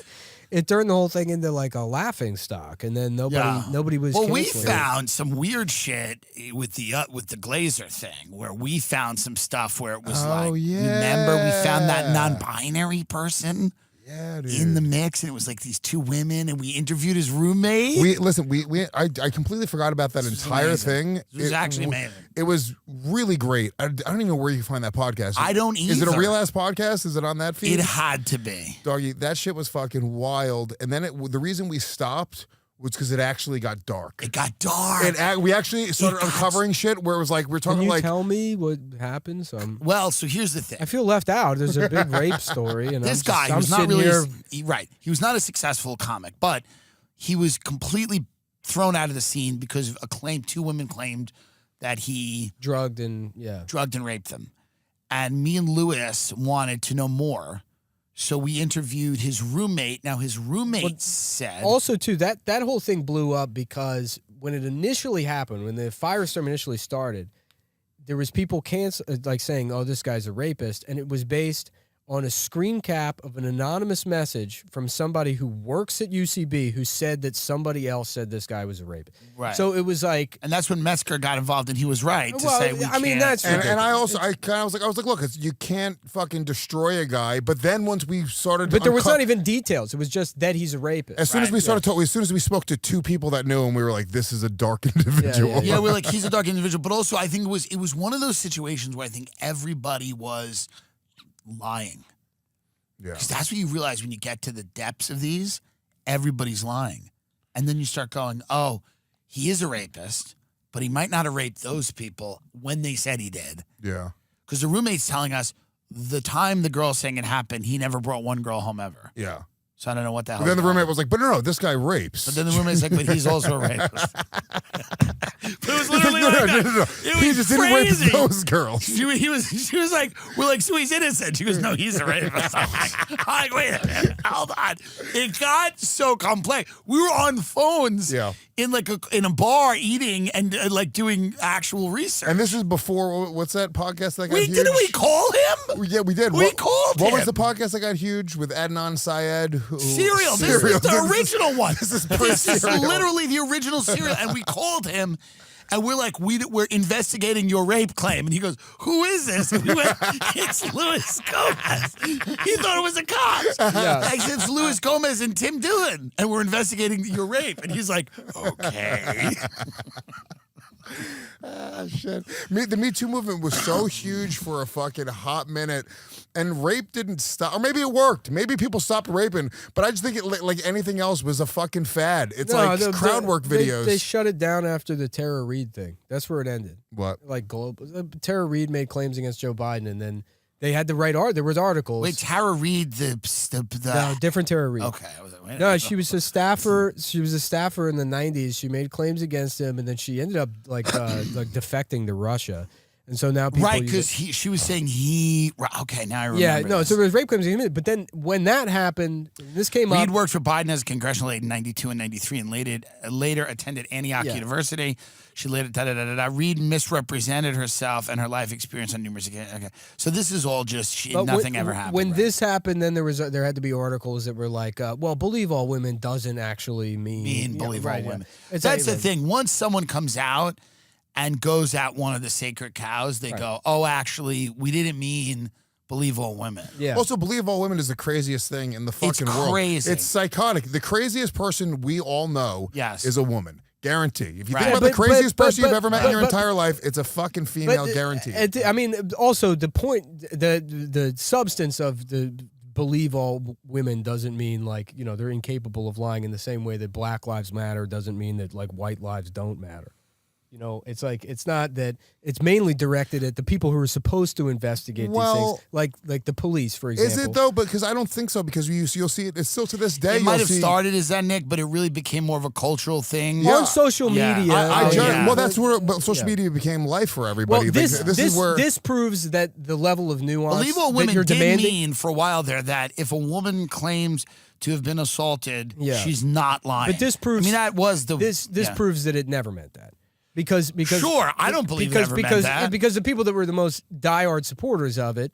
the whole thing into like a laughing stock. And then nobody was Well, we canceling it. found some weird shit with the Glazer thing where we found some stuff where it was remember we found that non-binary person? Yeah, dude. In the mix, and it was like these two women, and we interviewed his roommate. I completely forgot about that entire thing. It was actually amazing. It was really great. I don't even know where you find that podcast. I don't either. Is it a real ass podcast? Is it on that feed? It had to be. Doggy, that shit was fucking wild. And then the reason we stopped was because it actually got dark. It got dark. We actually started uncovering shit where it was like we're talking Can you like. tell me what happened? So Well, so here's the thing. I feel left out. There's a big rape story, and This I'm guy was not sitting really here. right. He was not a successful comic, but he was completely thrown out of the scene because of two women claimed that he drugged and raped them. And me and Lewis wanted to know more. So we interviewed his roommate. Now his roommate said Also, too, that whole thing blew up because when it initially happened, when the firestorm initially started, there was people saying, "Oh, this guy's a rapist," and it was based on a screen cap of an anonymous message from somebody who works at UCB who said that somebody else said this guy was a rapist. Right. So it was like, and that's when Metzger got involved, and he was right to Well, say we I mean, can't. that's And I was like, look, you can't fucking destroy a guy. But then once we started, but there was not even details. It was just that he's a rapist. As soon as we started talking, as soon as we spoke to two people that knew him, we were like, this is a dark individual. Yeah, we're like, he's a dark individual. But also, I think it was one of those situations where I think everybody was lying. Yeah. Because that's what you realize when you get to the depths of these, everybody's lying. And then you start going, oh, he is a rapist, but he might not have raped those people when they said he did. Yeah. Because the roommate's telling us the time the girl saying it happened, he never brought one girl home ever. Yeah. So I don't know what the hell. But then the roommate was like, but no, this guy rapes. But then the roommate's like, but he's also a rapist. But it was literally no, like no, that. no, no. It He was just didn't rape crazy. those girls. She was like, we're like, so he's innocent. She goes, no, he's a rapist. I'm like, wait a minute, hold on. It got so complex. We were on phones in a bar eating and like doing actual research. And this is before, what's that podcast that got huge? Didn't we call him? Yeah, we did. We called him. What was the podcast that got huge with Adnan Syed? Serial. This is the original one. This is literally the original Serial. And we called him. And we're like, we're investigating your rape claim. And he goes, who is this? And we went, it's Luis Gomez. He thought it was a cop. I said, it's Luis Gomez and Tim Dillon. And we're investigating your rape. And he's like, okay. Shit. The Me Too movement was so huge for a fucking hot minute, and rape didn't stop. Or maybe it worked. Maybe people stopped raping, but I just think it, like anything else, was a fucking fad. It's like crowd work videos. They shut it down after the Tara Reid thing. That's where it ended. What? Like Tara Reid made claims against Joe Biden, and then they had to write there was articles. Wait, Tara Reid, No, different Tara Reid. Okay. I was like, wait, No, she was a staffer. She was a staffer in the 90s. She made claims against him, and then she ended up like defecting to Russia. And so now people because she was saying okay, now I remember. Yeah, no, this. so there was rape claims against him. But then when that happened, this came up. Reid worked for Biden as a congressional aide in 92 and 93 and later attended Antioch University. She later, Reid misrepresented herself and her life experience on numerous occasions. Okay. So this is all just nothing ever happened. When this happened, then there had to be articles that were like, well, believe all women doesn't actually mean believe all women. Yeah. That's the thing. Once someone comes out and goes at one of the sacred cows, they go, oh, actually, we didn't mean believe all women. Yeah. Also, believe all women is the craziest thing in the fucking world. Crazy. It's psychotic. The craziest person we all know is a woman. Guarantee. If you think about the craziest person you've ever met in your entire life, it's a fucking female, guarantee. I mean, also the point, the substance of the believe all women doesn't mean like, they're incapable of lying in the same way that Black Lives Matter doesn't mean that like white lives don't matter. You know, it's like it's not that it's mainly directed at the people who are supposed to investigate these things, like the police, for example. Is it though? Because I don't think so. Because you'll see it. It's still to this day. It might have started as that, Nick, but it really became more of a cultural thing. On social media. Well, that's where social media became life for everybody. Well, this proves that the level of nuance Believe what that women you're did demanding. mean for a while there that if a woman claims to have been assaulted, she's not lying. But this proves. I mean, that was the this proves that it never meant that. Because sure, I don't believe it ever meant that. Because the people that were the most diehard supporters of it,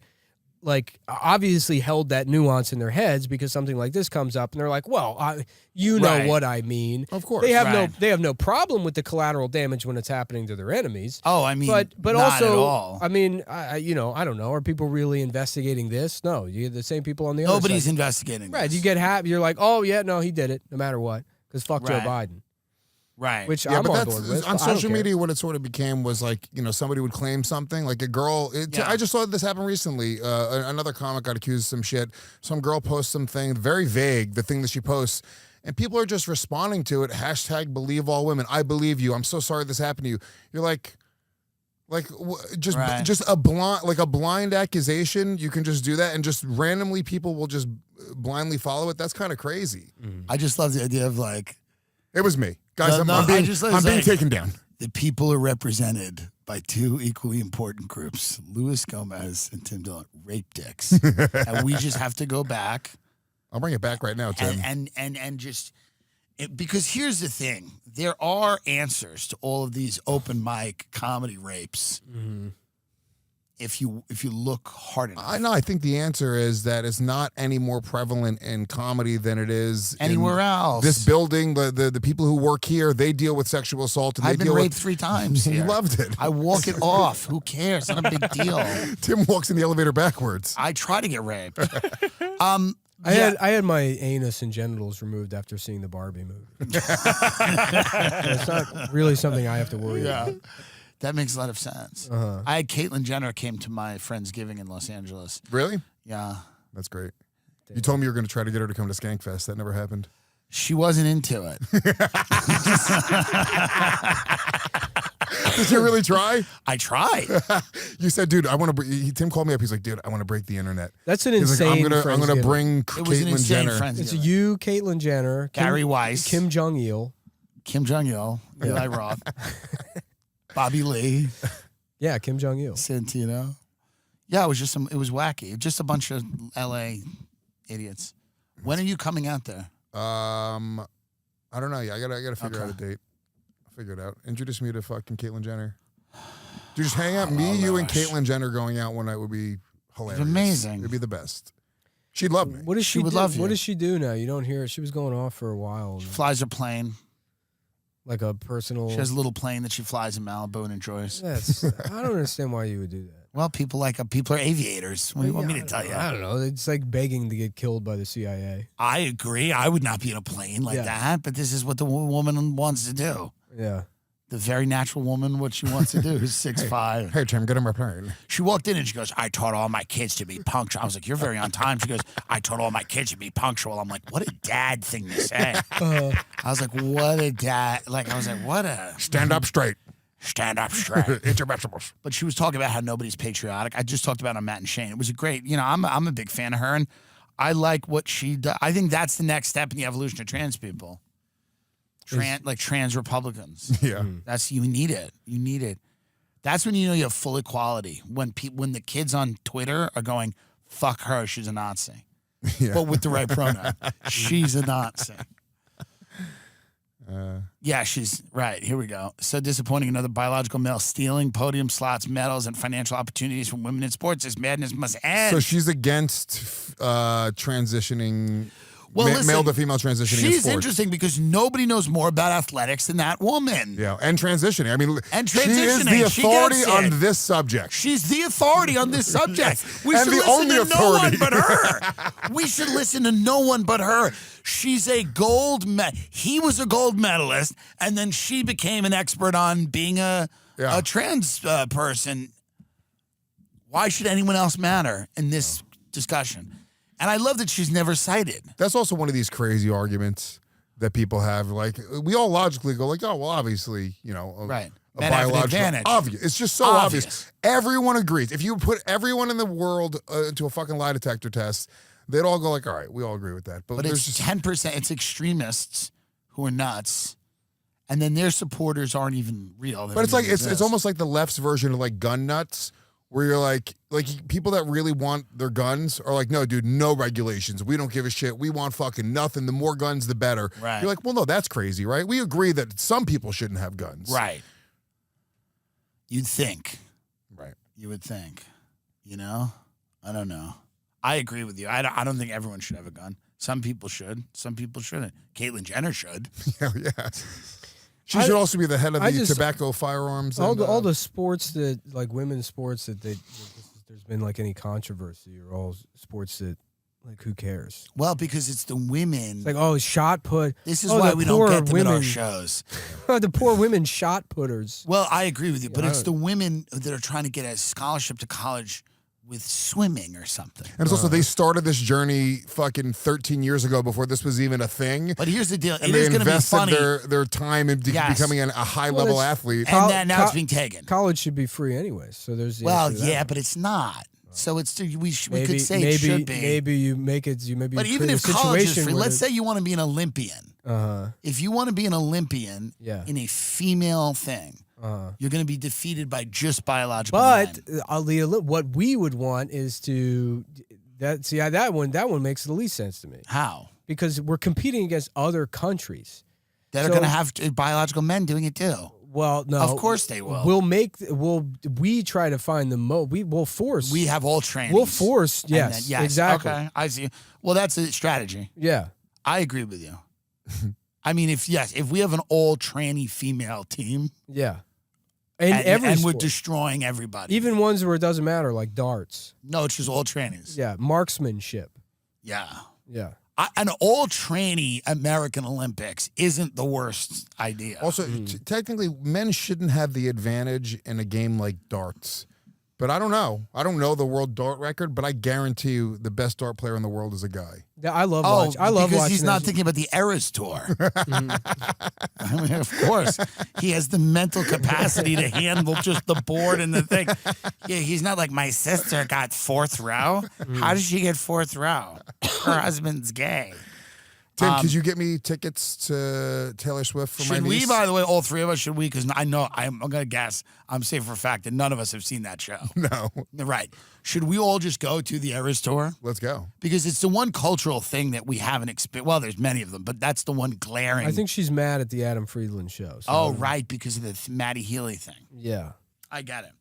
like obviously held that nuance in their heads because something like this comes up and they're like, well, you know what I mean. Of course. They have no problem with the collateral damage when it's happening to their enemies. Oh, I mean, but not also, at all. I mean, I don't know. Are people really investigating this? No, you're the same people on the other side. Nobody's investigating this. Right. You get happy. You're like, oh yeah, no, he did it, no matter what, because fuck Joe Right. Biden. Right. Which Yeah, I'm but on that's board with. on I don't social care. media. What it sort of became was like, somebody would claim something, like a girl. I just saw this happen recently. Another comic got accused of some shit. Some girl posts something very vague, the thing that she posts, and people are just responding to it. # believe all women. I believe you. I'm so sorry this happened to you. You're like just a blind accusation. You can just do that, and just randomly people will just blindly follow it. That's kind of crazy. I just love the idea of like, It was me, guys. No, I'm being like, taken down. the people are represented by two equally important groups, Luis Gomez and Tim Dillon, rape dicks. And we just have to go back. I'll bring it back right now, Tim. And just because here's the thing, there are answers to all of these open mic comedy rapes. Mm-hmm. If you look hard enough. I think the answer is that it's not any more prevalent in comedy than it is anywhere else. This building, the people who work here, they deal with sexual assault. And I've they been deal raped 3 times. You loved it. I walk it off. Who cares? It's not a big deal. Tim walks in the elevator backwards. I try to get raped. I had my anus and genitals removed after seeing the Barbie movie. It's not really something I have to worry about. That makes a lot of sense. Uh-huh. I had Caitlyn Jenner came to my Friendsgiving in Los Angeles. Really? Yeah. That's great. You told me you were going to try to get her to come to Skankfest. That never happened. She wasn't into it. Did you really try? I tried. You said, dude, I want to. Tim called me up. He's like, dude, I want to break the internet. That's an He's insane. like, I'm gonna bring It was an Caitlyn insane Jenner. Friendsgiving. It's you, Caitlyn Jenner, Gary Weiss, Kim Jong-il, Kim Jong-il, Eli Roth, Bobby Lee, yeah, Kim Jong-il. Santino. Yeah, it was it was wacky. Just a bunch of LA idiots. When are you coming out there? I don't know. I gotta figure out a date. I'll figure it out. Introduce me to fucking Caitlyn Jenner. Dude, just hang out. Me, you, and Caitlyn Jenner going out one night would be hilarious. Amazing. It'd be the best. She'd love me. What does She would do? love you. What does she do now? You don't hear. She was going off for a while. Flies her plane. Like a personal. She has a little plane that she flies in Malibu and enjoys. I don't understand why you would do that. Well, people are aviators. What do you want me to tell you? I don't know. It's like begging to get killed by the CIA. I agree. I would not be in a plane like that, but this is what the woman wants to do. Yeah. The very natural woman, what she wants to do is 6'5". Hey, Tim, get on my plane. She walked in and she goes, I taught all my kids to be punctual. I was like, you're very on time. She goes, I taught all my kids to be punctual. I'm like, what a dad thing to say. I was like, what a dad. Like, I was like, what a. Stand up straight. Stand up straight. Eat your vegetables. But she was talking about how nobody's patriotic. I just talked about on Matt and Shane. It was a great, I'm a big fan of her, and I like what she does. I think that's the next step in the evolution of trans people. Trans Republicans. Yeah. That's, you need it. You need it. That's when you know you have full equality. When the kids on Twitter are going, fuck her, she's a Nazi. Yeah. But with the right pronoun. She's a Nazi. Yeah, she's right. Here we go. So disappointing. Another biological male stealing podium slots, medals, and financial opportunities from women in sports. This madness must end. So she's against transitioning, listen, male to female transitioning in She's sports. interesting because nobody knows more about athletics than that woman. Yeah, and transitioning. I mean, And she is the transitioning. She authority gets on it. this subject. She's the authority on this subject. We And should the listen only to no one authority. but her. We should listen to no one but her. She's a he was a gold medalist, and then she became an expert on being a trans person. Why should anyone else matter in this discussion? And I love that she's never cited. That's also one of these crazy arguments that people have. Like, we all logically go like, oh, well, obviously, Right. a Men have an biological advantage. obvious. It's just so obvious. Everyone agrees. If you put everyone in the world into a fucking lie detector test, they'd all go like, all right, we all agree with that. But there's it's just 10%. It's extremists who are nuts, and then their supporters aren't even real. They But it's don't like even it's exist. almost like the left's version of like gun nuts, where you're like people that really want their guns are like, no, dude, no regulations. We don't give a shit. We want fucking nothing. The more guns, the better. Right. You're like, well, no, that's crazy, right? We agree that some people shouldn't have guns. Right. You'd think. Right. You would think. You know? I don't know. I agree with you. I don't think everyone should have a gun. Some people should. Some people shouldn't. Caitlyn Jenner should. Yeah. She should also be the head of the tobacco firearms. All the sports that, like women's sports that there's been like any controversy, or all sports that, like, who cares? Well, because it's the women. It's like, oh, shot put. This is why we don't get them in our shows. The poor women shot putters. Well, I agree with you, but it's the women that are trying to get a scholarship to college with swimming or something. And it's also, they started this journey fucking 13 years ago before this was even a thing. But here's the deal. And It is they going to be invested funny. their time in becoming a high-level athlete. And then now it's being taken. College should be free anyway. So there's the Well, answer to that. yeah, but it's not. So it's we could say maybe, it should be. Maybe you make it. But even if college is free, let's say you want to be an Olympian. If you want to be an Olympian in a female thing, you're going to be defeated by just biological men. What we would want is to that one makes the least sense to me. How? Because we're competing against other countries that are going to have biological men doing it too. Well, no, of course they will. We try to find the we'll force. We have all training. We'll force. Yes, exactly. Okay, I see. Well, that's a strategy. Yeah, I agree with you. I mean, if we have an all tranny female team, yeah, and we're destroying everybody, even ones where it doesn't matter, like darts. No, it's just all trannies. Yeah, marksmanship. Yeah, yeah. An all tranny American Olympics isn't the worst idea. Also, technically, men shouldn't have the advantage in a game like darts. But I don't know. I don't know the world dart record, but I guarantee you the best dart player in the world is a guy. Yeah, I love watching. I love because watching. He's not thinking about the Eras Tour. I mean, of course, he has the mental capacity to handle just the board and the thing. Yeah, he's not like, my sister got 4th row. How did she get 4th row? Her husband's gay. Tim, could you get me tickets to Taylor Swift for my niece? Should we, by the way, all three of us, should we? Because I know, I'm going to guess, I'm saying for a fact that none of us have seen that show. No. Right. Should we all just go to the Eras Tour? Let's go. Because it's the one cultural thing that we haven't experienced. Well, there's many of them, but that's the one glaring. I think she's mad at the Adam Friedland show. So right, because of the Maddie Healy thing. Yeah. I get it.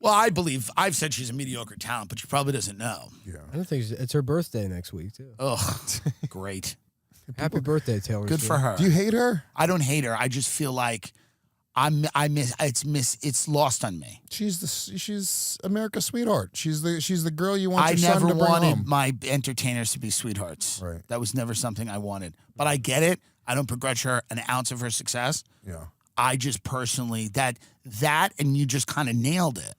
Well, I've said she's a mediocre talent, but she probably doesn't know. Yeah. I don't think it's her birthday next week, too. Ugh, great. Happy birthday, Taylor. Good for her. Do you hate her? I don't hate her. I just feel like it's lost on me. She's America's sweetheart. She's the girl you want your son to bring home. I never wanted my entertainers to be sweethearts. Right. That was never something I wanted. But I get it. I don't begrudge her an ounce of her success. Yeah. I just personally that and you just kind of nailed it.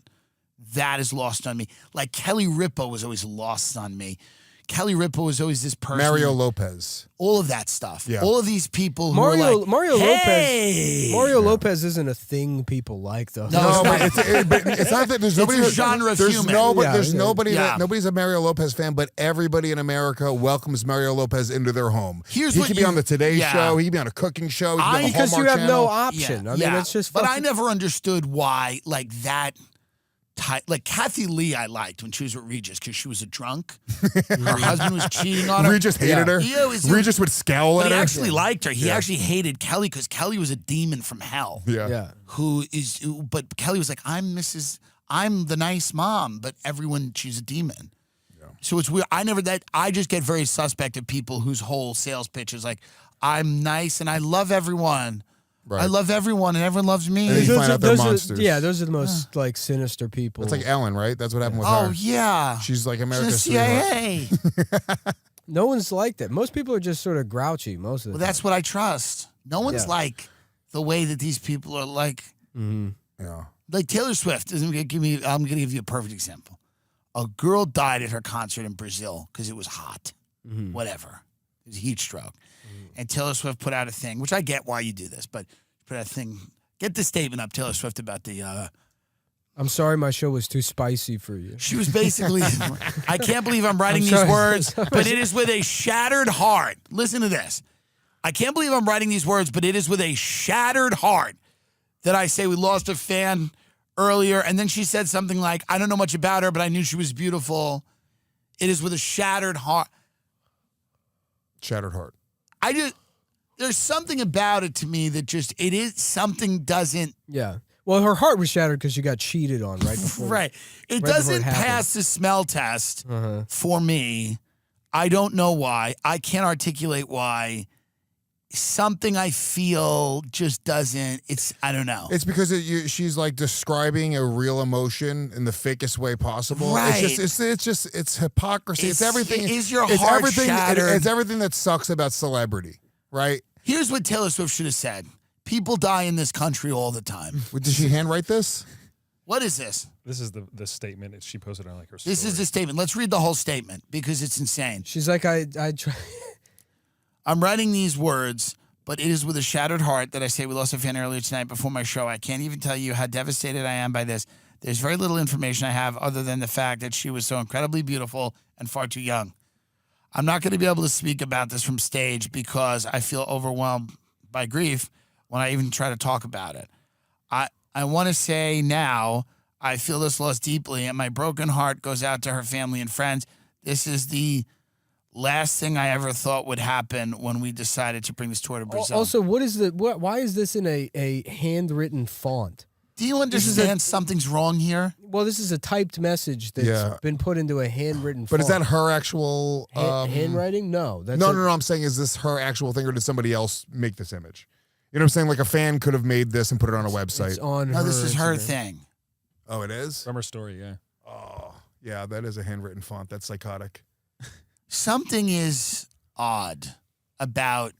That is lost on me. Like Kelly Ripa was always lost on me. Kelly Ripa was always this person. Mario Lopez. All of that stuff. Yeah. All of these people who Mario are like, Lopez. Mario Lopez isn't a thing people like, though. No, but it's not that there's nobody. It's a genre of there's human. There's nobody. Yeah. Nobody's a Mario Lopez fan, but everybody in America welcomes Mario Lopez into their home. He could be on the Today Show. He could be on a cooking show. He could be on the because you Hallmark have Channel. no option. I mean, it's just. But I never understood why that. Like Kathy Lee, I liked when she was with Regis because she was a drunk. Her husband was cheating on her. Regis hated her. Yeah, Regis would scowl at her. He actually liked her. He actually hated Kelly because Kelly was a demon from hell. Yeah. But Kelly was like, I'm the nice mom, but she's a demon. Yeah. So it's weird. I just get very suspect of people whose whole sales pitch is like, I'm nice and I love everyone. Right. I love everyone, and everyone loves me. And you find out they're monsters. Those are the most like sinister people. It's like Ellen, right? That's what happened with her. Oh yeah, she's like America's CIA. No one's like that. Most people are just sort of grouchy. Most of the time. That's what I trust. No one's like the way that these people are like. Mm-hmm. Yeah. Like Taylor Swift. I'm going to give you a perfect example. A girl died at her concert in Brazil because it was hot. Mm-hmm. Whatever. It was a heat stroke. And Taylor Swift put out a thing, which I get why you do this, but put out a thing Get the statement up, Taylor Swift, about the. I'm sorry my show was too spicy for you. She was basically, I can't believe I'm writing these words, but it is with a shattered heart. Listen to this. I can't believe I'm writing these words, but it is with a shattered heart that I say we lost a fan earlier. And then she said something like, I don't know much about her, but I knew she was beautiful. It is with a shattered heart. Shattered heart. There's something about it to me that it is something doesn't. Yeah. Well, her heart was shattered because she got cheated on right before. Right. It before doesn't it happened. pass the smell test for me. I don't know why. I can't articulate why. Something I feel just doesn't. I don't know. It's because she's like describing a real emotion in the fakest way possible. Right. It's hypocrisy. It's everything. Is your it's heart everything. shattered? It's everything that sucks about celebrity, right? Here's what Taylor Swift should have said. People die in this country all the time. Did she handwrite this? What is this? This is the statement she posted on like her story. This is the statement. Let's read the whole statement because it's insane. She's like, I try. I'm writing these words, but it is with a shattered heart that I say we lost a fan earlier tonight before my show. I can't even tell you how devastated I am by this. There's very little information I have other than the fact that she was so incredibly beautiful and far too young. I'm not going to be able to speak about this from stage because I feel overwhelmed by grief when I even try to talk about it. I want to say now, I feel this loss deeply, and my broken heart goes out to her family and friends. This is the last thing I ever thought would happen when we decided to bring this tour to Brazil. Also, why is this in a handwritten font? Do you understand something's wrong here? Well, this is a typed message that's been put into a handwritten font. But is that her actual handwriting? No. No. I'm saying, is this her actual thing, or did somebody else make this image? You know what I'm saying? Like a fan could have made this and put it on a website. It's on No, this is her Instagram. thing. Oh, it is? From her story, yeah. Oh, yeah, that is a handwritten font. That's psychotic. Something is odd about.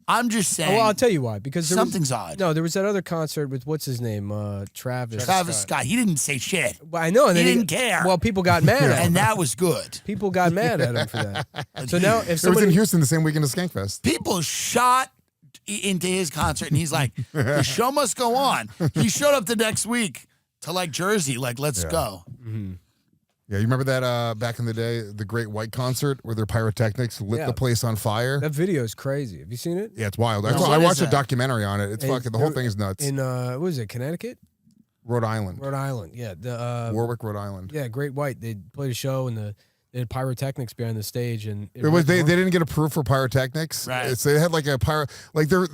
I'm just saying. Oh, well, I'll tell you why. Because something's odd. No, there was that other concert with what's his name, Travis. Travis Scott. He didn't say shit. Well, I know, and He then didn't care. Well, people got mad at him. And that was good. People got mad at him for that. So now, if It was somebody in Houston the same weekend as Skankfest. People shot into his concert, and he's like, the show must go on. He showed up the next week to like Jersey, like, let's go. Mm-hmm. Yeah, you remember that back in the day, the Great White Concert, where their pyrotechnics lit the place on fire? That video is crazy. Have you seen it? Yeah, it's wild. No, I what watched is a that? documentary on it. It's fucking, the whole thing is nuts. In what was it, Connecticut? Rhode Island. Rhode Island, yeah. The Warwick, Rhode Island. yeah, Great White. They played a show and they had pyrotechnics behind the stage, and They didn't get approved for pyrotechnics. Right. So they had like a like they're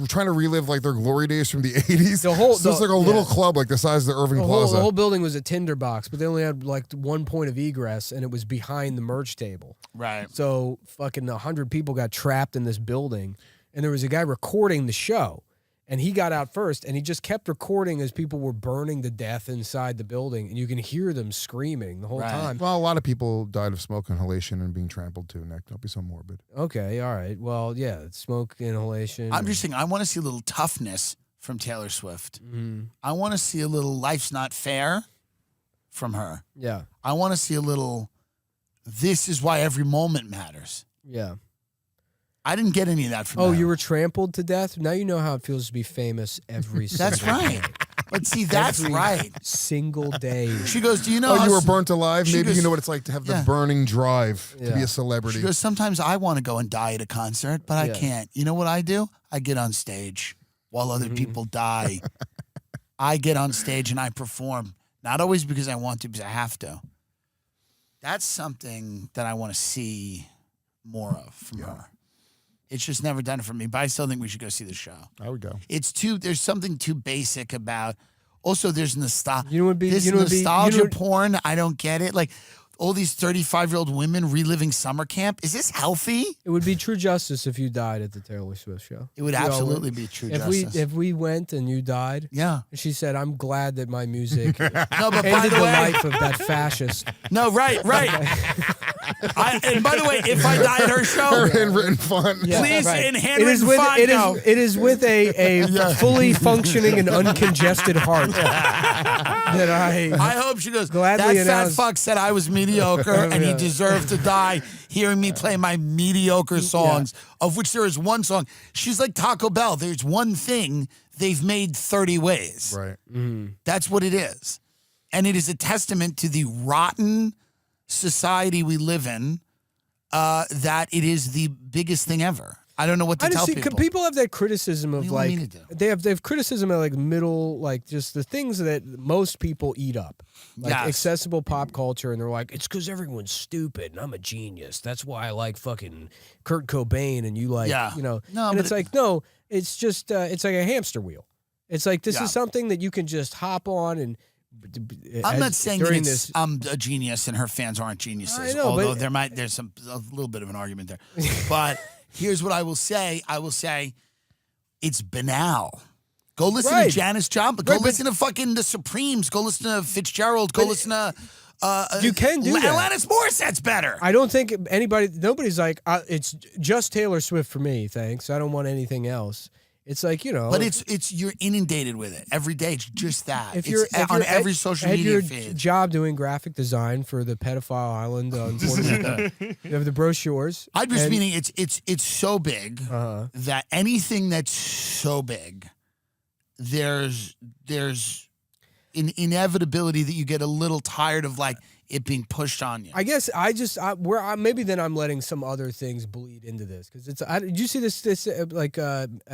trying to relive like their glory days from the 80s. So it's like a little club like the size of the Irving Plaza. The whole building was a tinderbox, but they only had like one point of egress, and it was behind the merch table. Right. So fucking 100 people got trapped in this building, and there was a guy recording the show, and he got out first, and he just kept recording as people were burning to death inside the building, and you can hear them screaming the whole time. Well, a lot of people died of smoke inhalation and being trampled too, Nick. Don't be so morbid. Okay, all right. Well, yeah, smoke inhalation. I'm just saying, I want to see a little toughness from Taylor Swift. I want to see a little life's not fair from her. Yeah, I want to see a little, this is why every moment matters. yeah. I didn't get any of that from Oh, her. you were trampled to death? Now you know how it feels to be famous every single That's right. day. But see, that's Every right. single day. She goes, do you know how you were burnt alive? She Maybe goes- you know what it's like to have the Yeah. burning drive to be Yeah. a celebrity. She goes, sometimes I want to go and die at a concert, but I Yeah. can't. You know what I do? I get on stage while other people die. I get on stage and I perform. Not always because I want to, because I have to. That's something that I want to see more of from her. It's just never done it for me, but I still think we should go see the show. I would go. There's something too basic about, also there's nostalgia. You know what would be- This you know what would be- nostalgia you know what- porn, I don't get it. Like, all these 35-year-old women reliving summer camp. Is this healthy? It would be true justice if you died at the Taylor Swift show. It would We all absolutely would. be true If justice. we went and you died, Yeah. and she said, "I'm glad that my music No, but by ended the the way, life of that fascist." no, right. And by the way, if I die at her show, Handwritten font. Yeah, please right. in It is handwritten with font, no. it is with a fully functioning and uncongested heart that I hope she goes, Gladly that fat announce- fuck said I was mediocre and he deserved to die hearing me play my mediocre songs, of which there is one song. She's like Taco Bell. There's one thing they've made 30 ways. Right. That's what it is. And it is a testament to the rotten society we live in that it is the biggest thing ever. I don't know what to tell people. People have that criticism of What do you like want me to do? they have criticism of like middle, like just the things that most people eat up, like Yes. accessible pop culture, and they're like, it's because everyone's stupid and I'm a genius. That's why I like fucking Kurt Cobain and you like, Yeah. you know. No, and but it's like no, it's just it's like a hamster wheel. It's like this Yeah. is something that you can just hop on and. I'm not saying that during it's, this. I'm a genius and her fans aren't geniuses. I know, although but- there's a little bit of an argument there. But here's what I will say. I will say it's banal. Go listen Right. to Janis Joplin. Go Right, but- listen to fucking the Supremes. Go listen to Fitzgerald. Go listen to You can do that. Alanis Morissette's better. I don't think nobody's like, it's just Taylor Swift for me, thanks. I don't want anything else. It's like, you know. But it's you're inundated with it every day. It's just that. if It's you're on every social had media your feed. job doing graphic design for the pedophile island on you have the brochures. I'm just and- meaning it's so big that anything that's so big, there's an inevitability that you get a little tired of like it being pushed on you. I guess maybe then I'm letting some other things bleed into this because did you see this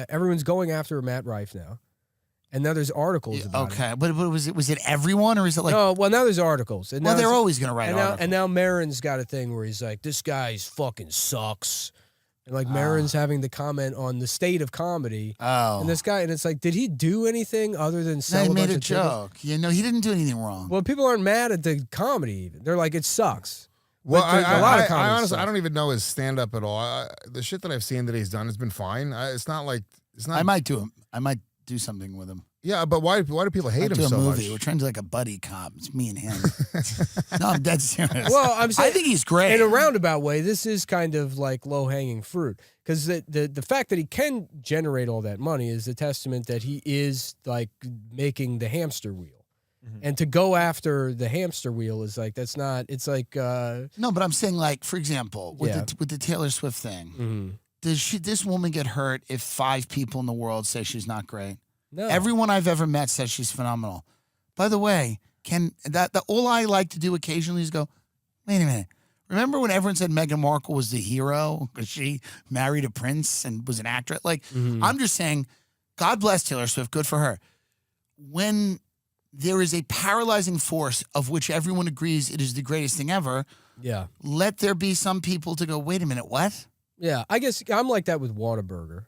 everyone's going after Matt Rife now, and now there's articles about it. Okay, but was it everyone or is it like? No, well now there's articles. And well, now they're it's- always gonna write and now, articles. and now Marin's got a thing where he's like, this guy's fucking sucks. And like Marin's having the comment on the state of comedy. Oh. And this guy, and it's like, did he do anything other than No, sell he a bunch made a of tickets? joke. You know, he didn't do anything wrong. Well, people aren't mad at the comedy even. They're like, it sucks. Well, But a lot of I comedy honestly, sucks. I don't even know his stand up at all. The shit that I've seen that he's done has been fine. It's not like it's not. I might do something with him. Yeah, but why do people hate I'd him do a so movie. much? We're trying to do like a buddy cop. It's me and him. No, I'm dead serious. Well, I'm saying, I think he's great. in a roundabout way, this is kind of like low hanging fruit because the fact that he can generate all that money is a testament that he is like making the hamster wheel. And to go after the hamster wheel is like that's not. It's like No, but I'm saying like, for example, with Yeah. the Taylor Swift thing, does this woman get hurt if 5 people in the world say she's not great? no. Everyone I've ever met says she's phenomenal. By the way, all I like to do occasionally is go, wait a minute. Remember when everyone said Meghan Markle was the hero because she married a prince and was an actress? Like, I'm just saying, God bless Taylor Swift. Good for her. When there is a paralyzing force of which everyone agrees it is the greatest thing ever, Yeah. let there be some people to go, wait a minute, what? Yeah. I guess I'm like that with Whataburger.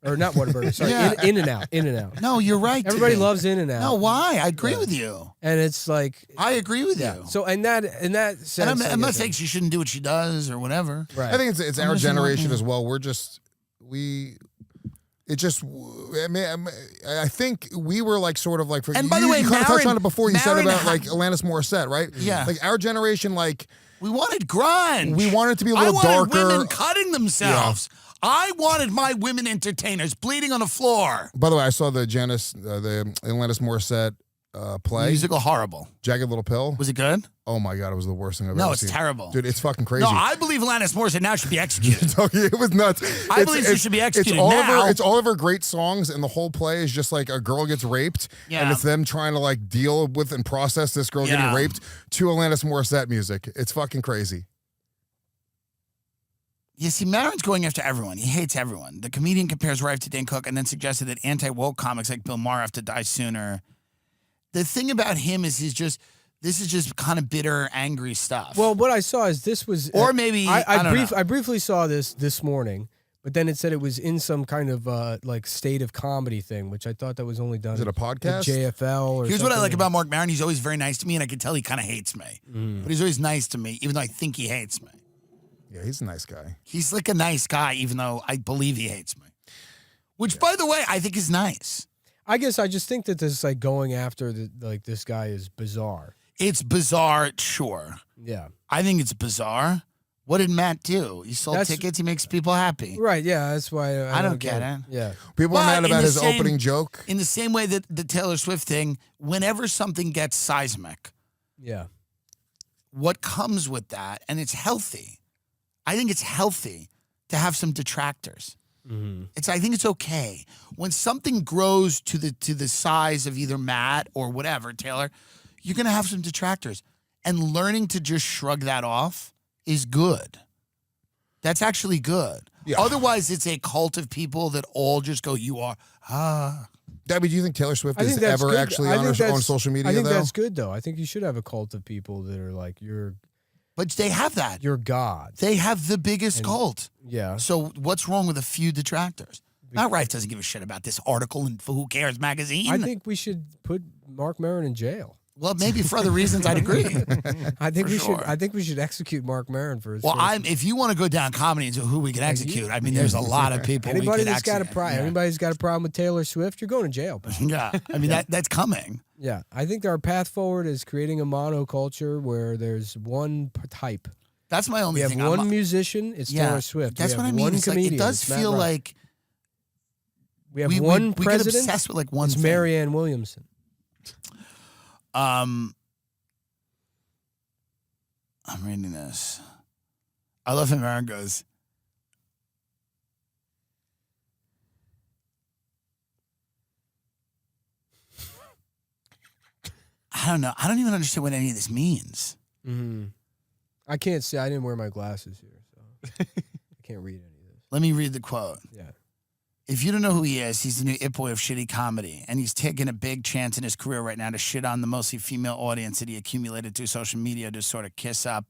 Or not Whataburger, sorry. Yeah. In-N-Out. No, you're right. Everybody Timmy. loves In-N-Out. No, why? I agree Yeah. with you. And it's like I agree with you. so in that sense. And I'm I not guess saying she shouldn't do what she does or whatever. right. I think it's I'm our just saying, generation yeah. as well. I think we were like sort of like. And by the way, you kind of touched Marin- on it before. You said Marin about ha- like Alanis Morissette, right? Yeah. Like our generation, like We wanted grunge. we wanted it to be a I little wanted darker. women cutting themselves. I wanted my women entertainers bleeding on the floor. By the way, I saw the Alanis Morissette play, Musical horrible. Jagged Little Pill. Was it good? Oh my god, it was the worst thing I've No, ever it's seen. terrible. Dude, it's fucking crazy. No, I believe Alanis Morissette now should be executed. Okay, it was nuts. I believe she should be executed now. It's all of her great songs, and the whole play is just like a girl gets raped, Yeah. and it's them trying to like deal with and process this girl Yeah. getting raped to Alanis Morissette music. It's fucking crazy. You see, Marin's going after everyone. He hates everyone. The comedian compares Rife to Dane Cook and then suggested that anti-woke comics like Bill Maher have to die sooner. The thing about him is this is just kind of bitter, angry stuff. Well, what I saw is this was Or maybe, I don't know. I briefly saw this morning, but then it said it was in some kind of like state of comedy thing, which I thought that was only done Is it a at podcast? JFL or Here's what I something. like about Mark Maron. He's always very nice to me, and I can tell he kind of hates me. But he's always nice to me, even though I think he hates me. Yeah, he's a nice guy. He's like a nice guy, even though I believe he hates me. Which, by the way, I think is nice. I guess I just think that this like going after this guy is bizarre. It's bizarre, sure. Yeah. I think it's bizarre. What did Matt do? He sold That's- tickets. He makes people happy. Right. Yeah. That's why I don't get it. Yeah. People are But mad in about the his same- opening joke. In the same way that the Taylor Swift thing, whenever something gets seismic, Yeah. what comes with that, and it's healthy. I think it's healthy to have some detractors. I think it's okay when something grows to the size of either Matt or whatever, Taylor. You're gonna have some detractors, and learning to just shrug that off is good. That's actually good. Yeah. Otherwise, it's a cult of people that all just go, "You are Debbie, do you think Taylor Swift I think is that's ever good. actually I on think her own that's- social media, I think though? that's good, though. I think you should have a cult of people that are like, you're But they have that. God. They have the biggest cult. Yeah. So what's wrong with a few detractors? Matt Rife doesn't give a shit about this article in Who Cares magazine. I think we should put Mark Maron in jail. Well, maybe for other reasons, I'd agree. I think For we sure. should. I think we should execute Mark Maron for his. Well, first- if you want to go down comedy into who we can execute, I mean, there's a lot of people. Anybody we could that's got a execute. problem. Yeah. Anybody's got a problem with Taylor Swift, you're going to jail. Yeah, I mean that's coming. Yeah, I think our path forward is creating a monoculture where there's one type. That's my only We have thing. one musician. It's Taylor Swift. That's we what have I mean. One It's like, comedian. it does it's Matt feel Rife. like we have we one get president. obsessed with like one It's thing. Marianne Williamson. I'm reading this. I love him. Aaron goes, I don't know. I don't even understand what any of this means. Mm-hmm. I can't see. I didn't wear my glasses here, so I can't read any of this. Let me read the quote. Yeah. If you don't know who he is, he's the new it boy of shitty comedy, and he's taking a big chance in his career right now to shit on the mostly female audience that he accumulated through social media to sort of kiss up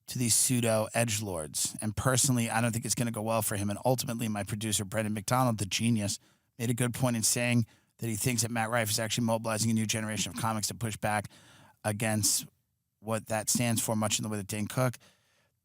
to these pseudo edgelords. And personally, I don't think it's going to go well for him. And ultimately, my producer, Brendan McDonald, the genius, made a good point in saying that he thinks that Matt Rife is actually mobilizing a new generation of comics to push back against what that stands for, much in the way that Dane Cook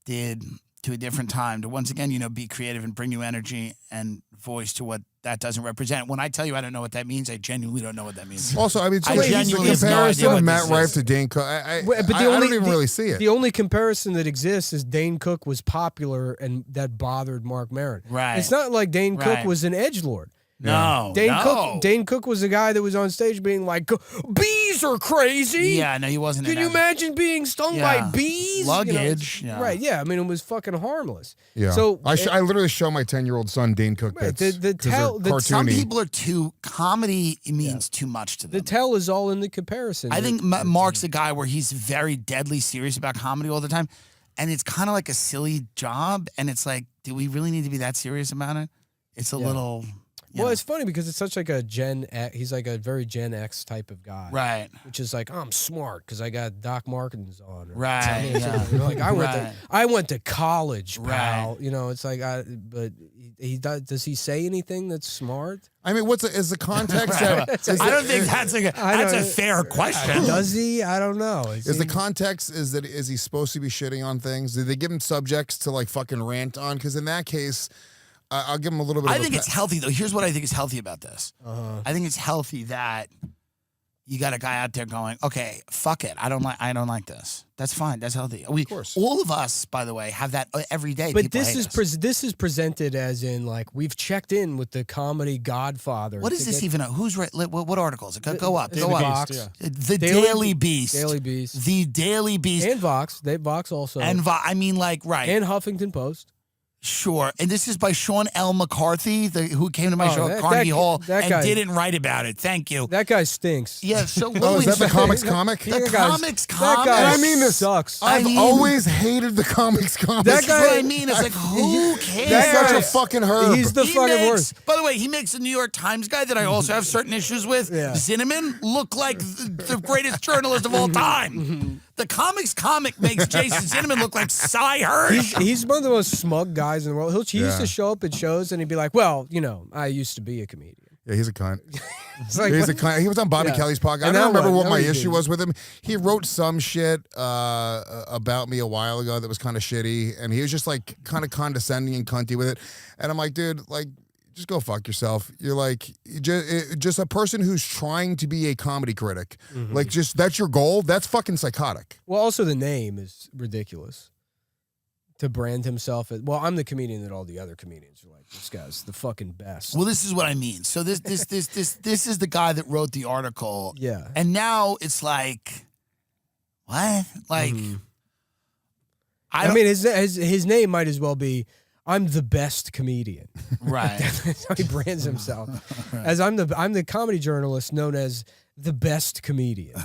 did to a different time, to once again, be creative and bring new energy and voice to what that doesn't represent. When I tell you I don't know what that means, I genuinely don't know what that means. Also, I mean, I the genuinely have no comparison idea of what Matt this Rife is. to Dane Cook, I But don't even really see it. The only comparison that exists is Dane Cook was popular and that bothered Mark Maron. Right. It's not like Dane Cook Right. was an edgelord. No, Dane Cook was the guy that was on stage being like, bees are crazy. Yeah, no, he wasn't. Can you imagine being stung Yeah. by bees? Luggage, yeah. Right, yeah. I mean, it was fucking harmless. Yeah. So I literally show my 10-year-old son Dane Cook Right, bits. the 'cause tell- they're the- Some cartoony. people are too, comedy means too much to them. the tell is all in the comparison. I think Mark's the guy where he's very deadly serious about comedy all the time. And it's kind of like a silly job. And it's like, do we really need to be that serious about it? It's a little... Well, it's funny because it's such like a Gen X. He's like a very Gen X type of guy. Right. Which is like, I'm smart because I got Doc Martens on. Or Right, something. yeah. You're like, Right. I went to college, pal. Right. It's like, but he does he say anything that's smart? I mean, is the context Right. that... I don't think that's a fair question. Does he? I don't know. Is the context is he supposed to be shitting on things? Did they give him subjects to like fucking rant on? Because in that case, I'll give him a little bit. I think it's healthy though. Here's what I think is healthy about this. I think it's healthy that you got a guy out there going, okay, fuck it. I don't like this. That's fine. That's healthy. Of course. All of us, by the way, have that every day. But People this hate is us. this is presented as in like we've checked in with the comedy Godfather. What is this even? Who's right? What article is it? Go up. It's Go the up. Vox. Yeah. The Daily- Daily Beast. Daily Beast. The Daily Beast. And Vox. Vox also. I mean, like, right. And Huffington Post. Sure. And this is by Sean L. McCarthy, who came to my show at that- Carnegie that- Hall that and guy- didn't write about it. Thank you. That guy stinks. Yeah, so what Oh, do is we that the say? comics comic? The That guy's- comics that comic. guy And I mean this. sucks. I've mean- always hated the comics comic. That That's guy- what I mean. It's like, who cares? That's guy- such a fucking herb. He's the He fucking makes, worst. by the way, he makes a New York Times guy that I also have certain issues with, Yeah. Zinnemann, look like the greatest journalist of all time. The comics comic makes Jason Zinnemann look like Cy Hirsch. He's one of the most smug guys in the world. He used Yeah. to show up at shows and he'd be like, well, I used to be a comedian. Yeah, he's a cunt. It's like, He's a cunt. He was on Bobby Yeah. Kelly's podcast. I And don't now remember what? what Now my he issue did. was with him. He wrote some shit about me a while ago that was kind of shitty, and he was just like kind of condescending and cunty with it. And I'm like, dude, like, just go fuck yourself. You're like just a person who's trying to be a comedy critic. Like, just that's your goal. That's fucking psychotic. well, also the name is ridiculous. To brand himself as, well, I'm the comedian that all the other comedians are like, this guy's the fucking best. Well, this is what I mean. So this is the guy that wrote the article. Yeah. And now it's like, what? Like, I mean, his name might as well be, I'm the best comedian. Right. That's how he brands himself. As I'm the comedy journalist known as the best comedian.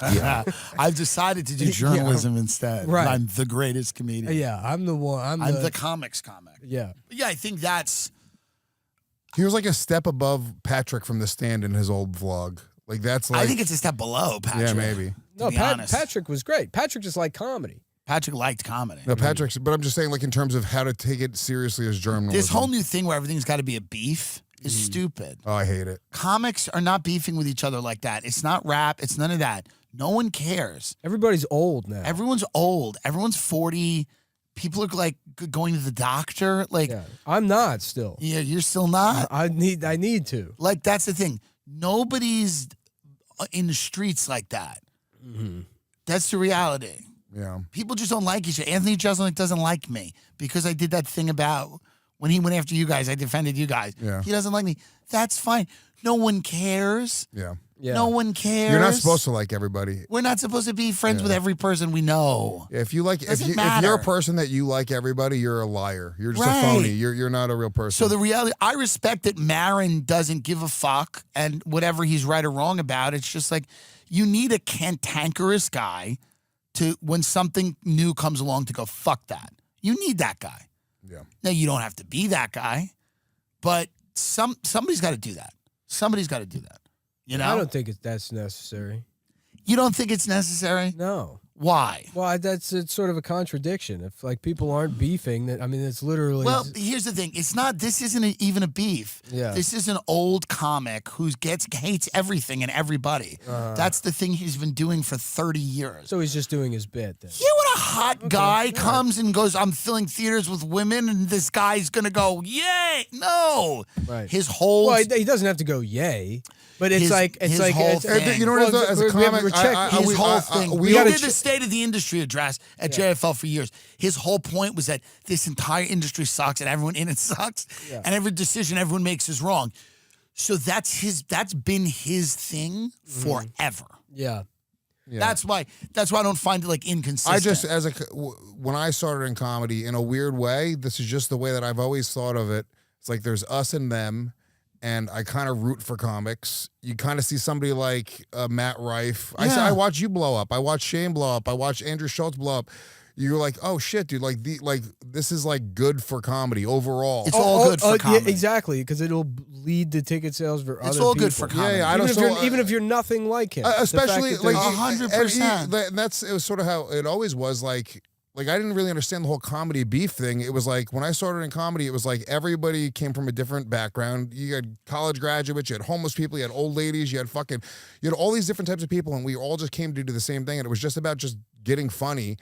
Yeah. I've decided to do journalism instead. Right. I'm the greatest comedian. Yeah, I'm the one. I'm the comics comic. Yeah. But yeah, I think that's. He was like a step above Patrick from The Stand in his old vlog. Like that's like. I think it's a step below Patrick. Yeah, maybe. No, be honest. Patrick was great. Patrick just liked comedy. Patrick liked comedy. No, Patrick's. But I'm just saying, like in terms of how to take it seriously as journalism. This whole new thing where everything's got to be a beef is stupid. Oh, I hate it. Comics are not beefing with each other like that. It's not rap. It's none of that. No one cares. Everybody's old now. Everyone's old. Everyone's 40. People are like going to the doctor. Like, Yeah. I'm not still. yeah, you're still not. I need to. Like, that's the thing. Nobody's in the streets like that. That's the reality. Yeah. People just don't like each other. Anthony Jeselnik doesn't like me because I did that thing about when he went after you guys. I defended you guys. Yeah. He doesn't like me. That's fine. No one cares. Yeah. Yeah. No one cares. You're not supposed to like everybody. We're not supposed to be friends with every person we know. If you like, Doesn't if matter. you're a person that you like everybody, you're a liar. You're just a Right. phony. You're not a real person. So the reality, I respect that Marin doesn't give a fuck and whatever he's right or wrong about. It's just like you need a cantankerous guy to when something new comes along to go fuck that. You need that guy. Yeah. Now you don't have to be that guy, but somebody's got to do that. Somebody's got to do that. You know? I don't think that's necessary. You don't think it's necessary? No. Why? Well, it's sort of a contradiction. If like people aren't beefing, that I mean, it's literally. Well, here's the thing. It's not. This isn't even a beef. Yeah. This is an old comic who hates everything and everybody. That's the thing he's been doing for 30 years. so he's just doing his bit then. Yeah, when a hot guy comes and goes, I'm filling theaters with women, and this guy's gonna go, yay! No, Right. His whole. Well, he doesn't have to go yay, but it's His- like his whole thing. You know what it is, as a comic, his whole thing. we He gotta did the State of the Industry address at JFL for years. His whole point was that this entire industry sucks and everyone in it sucks, and every decision everyone makes is wrong. So that's been his thing forever. Yeah. Yeah. That's why I don't find it like inconsistent. I just when I started in comedy, in a weird way, this is just the way that I've always thought of it. It's like there's us and them, and I kind of root for comics. You kind of see somebody like Matt Rife. Yeah. I watch you blow up. I watch Shane blow up. I watch Andrew Schultz blow up. You're like, oh shit, dude! Like this is like good for comedy overall. It's all good for comedy. Yeah, exactly, because it'll lead to ticket sales for other It's all people. good for comedy. Yeah, I don't. Even if you're nothing like him, Especially the fact like that 100%. It was sort of how it always was. Like I didn't really understand the whole comedy beef thing. It was like when I started in comedy, it was like everybody came from a different background. You had college graduates, you had homeless people, you had old ladies, you had all these different types of people, and we all just came to do the same thing. And it was just about just getting funny.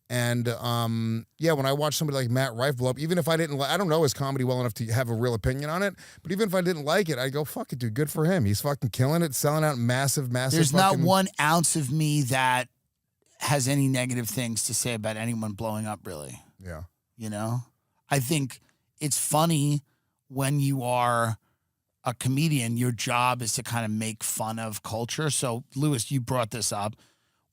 And when I watched somebody like Matt Rife blow up, even if I don't know his comedy well enough to have a real opinion on it, but even if I didn't like it, I go, fuck it, dude, good for him. He's fucking killing it, selling out massive. There's not 1 ounce of me that has any negative things to say about anyone blowing up, really. Yeah. You know? I think it's funny when you are a comedian, your job is to kind of make fun of culture. So, Lewis, you brought this up.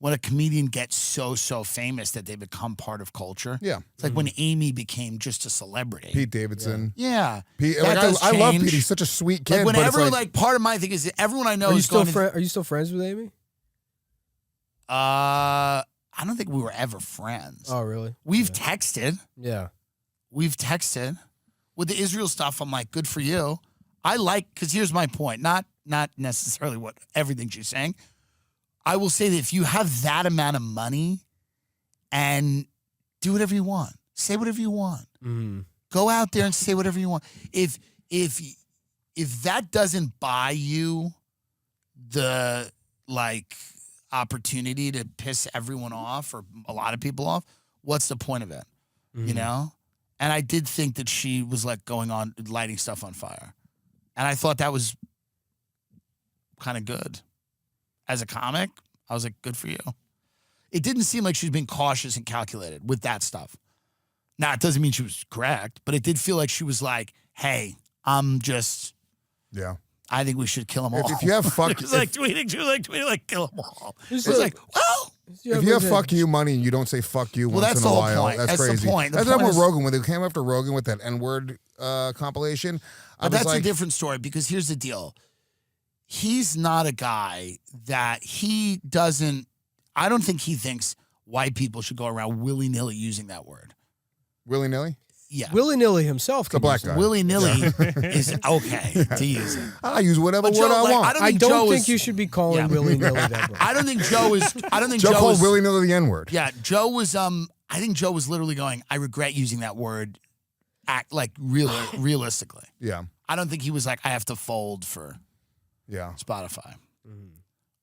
When a comedian gets so famous that they become part of culture. Yeah. It's like when Amy became just a celebrity. Pete Davidson. Yeah. Pete, That does I love change. Pete. He's such a sweet kid. Like but whenever, it's like, part of my thing is that everyone I know Are you is still going are you still friends with Amy? I don't think we were ever friends. Oh, really? We've texted. Yeah. We've texted. With the Israel stuff, I'm like, good for you. Because here's my point. Not necessarily what everything she's saying. I will say that if you have that amount of money and do whatever you want, say whatever you want, go out there and say whatever you want. If that doesn't buy you the opportunity to piss everyone off or a lot of people off, what's the point of it? You know? And I did think that she was like going on lighting stuff on fire. And I thought that was kind of good. As a comic, I was like, good for you. It didn't seem like she was being cautious and calculated with that stuff. Now, it doesn't mean she was correct, but it did feel like she was like, hey, I think we should kill them all. If you have fuck, It was like tweeting, kill them all. It's like, well, If you have fuck you money and you don't say fuck you once that's in the a whole while, point. that's That's the crazy. point. The That's point what is- Rogan, when they came after Rogan with that N-word compilation. But that's a different story because here's the deal. He's not a guy that he doesn't, I don't think he thinks white people should go around willy-nilly using that word. Willy-nilly? Yeah. Willy-nilly himself. The black guy. Willy-nilly is okay to use it. I use whatever But word Joe, I like, want. I don't Joe think is- you should be calling Yeah. willy-nilly that word. I don't think Joe is, I don't think Joe Joe called is, willy-nilly the N-word. yeah, Joe was, I think Joe was literally going, I regret using that word, realistically. Yeah. I don't think he was like, I have to fold for Yeah. Spotify.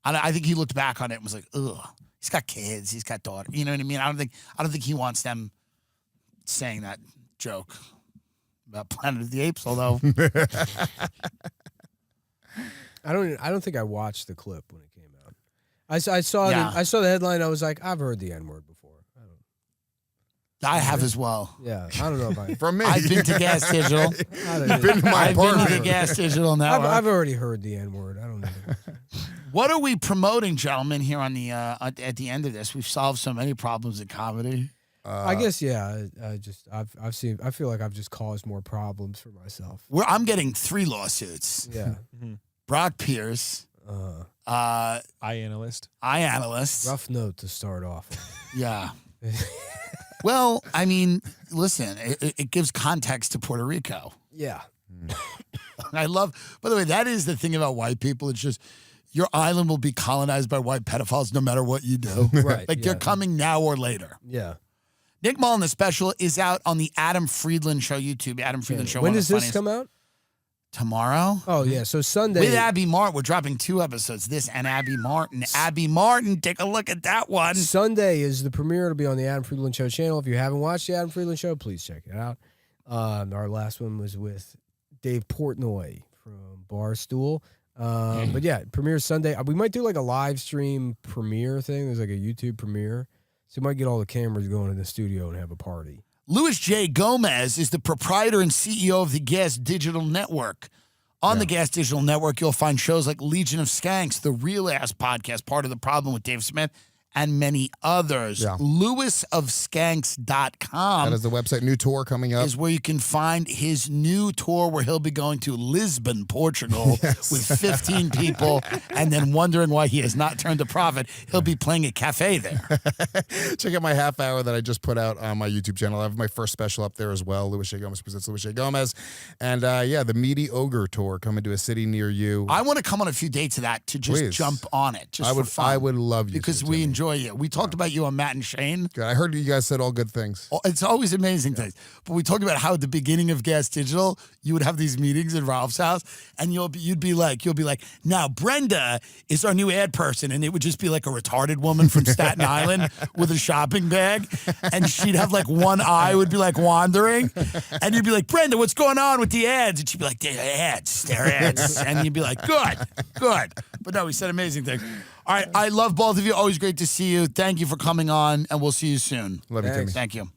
I think he looked back on it and was like, ugh, he's got kids, he's got daughter. You know what I mean? I don't think he wants them saying that joke about Planet of the Apes, although I don't think I watched the clip when it came out. I saw Yeah. I saw the headline. I was like, I've heard the N-word before. I have as well. Yeah, I don't know if I. From me. I've been to Gas Digital. You've been to my I've been to the apartment. Gas Digital network. I've already heard the N-word. I don't know. What are we promoting, gentlemen, here on the at the end of this? We've solved so many problems in comedy. I guess yeah. I've seen. I feel like I've just caused more problems for myself. I'm getting 3 lawsuits. Yeah. Brock Pierce, iAnalyst. iAnalyst. Rough note to start off. Yeah. Well, I mean, listen, it gives context to Puerto Rico. Yeah. I love, by the way, that is the thing about white people. It's just your island will be colonized by white pedophiles no matter what you do. Right. Like they're coming now or later. Yeah. Nick Mullen, the special, is out on the Adam Friedland Show YouTube. Adam Friedland Show. When one of does the this funniest. come out? Tomorrow? Oh yeah. So Sunday. With Abby Martin. We're dropping 2 episodes. This and Abby Martin. Abby Martin, take a look at that one. Sunday is the premiere. It'll be on the Adam Friedland Show channel. If you haven't watched the Adam Friedland Show, please check it out. Our last one was with Dave Portnoy from Barstool. But yeah, premiere Sunday. We might do like a live stream premiere thing. There's like a YouTube premiere. So we might get all the cameras going in the studio and have a party. Louis J. Gomez is the proprietor and CEO of the Gas Digital Network. On the Gas Digital Network, you'll find shows like Legion of Skanks, the Real Ass Podcast, Part of the Problem with Dave Smith, and many others. Yeah. LewisofSkanks.com That is the website. New tour coming up. is where you can find his new tour where he'll be going to Lisbon, Portugal with 15 people and then wondering why he has not turned a profit. He'll be playing a cafe there. Check out my half hour that I just put out on my YouTube channel. I have my first special up there as well. Louis J. Gomez presents Louis J. Gomez. And the Meaty Ogre tour coming to a city near you. I want to come on a few dates of that to just Please. jump on it. Just I would for fun. I would love you Because to, we Timmy. enjoy you. We talked about you on Matt and Shane. Good. I heard you guys said all good things. Oh, it's always amazing things. But we talked about how at the beginning of Gas Digital, you would have these meetings in Ralph's house, and you'll be like, now Brenda is our new ad person, and it would just be like a retarded woman from Staten Island with a shopping bag, and she'd have like one eye would be like wandering, and you'd be like, Brenda, what's going on with the ads? And she'd be like, they're ads, and you'd be like, good. But no, we said amazing things. All right, I love both of you. Always great to see you. Thank you for coming on, and we'll see you soon. Love you, Thanks. Timmy. Thank you.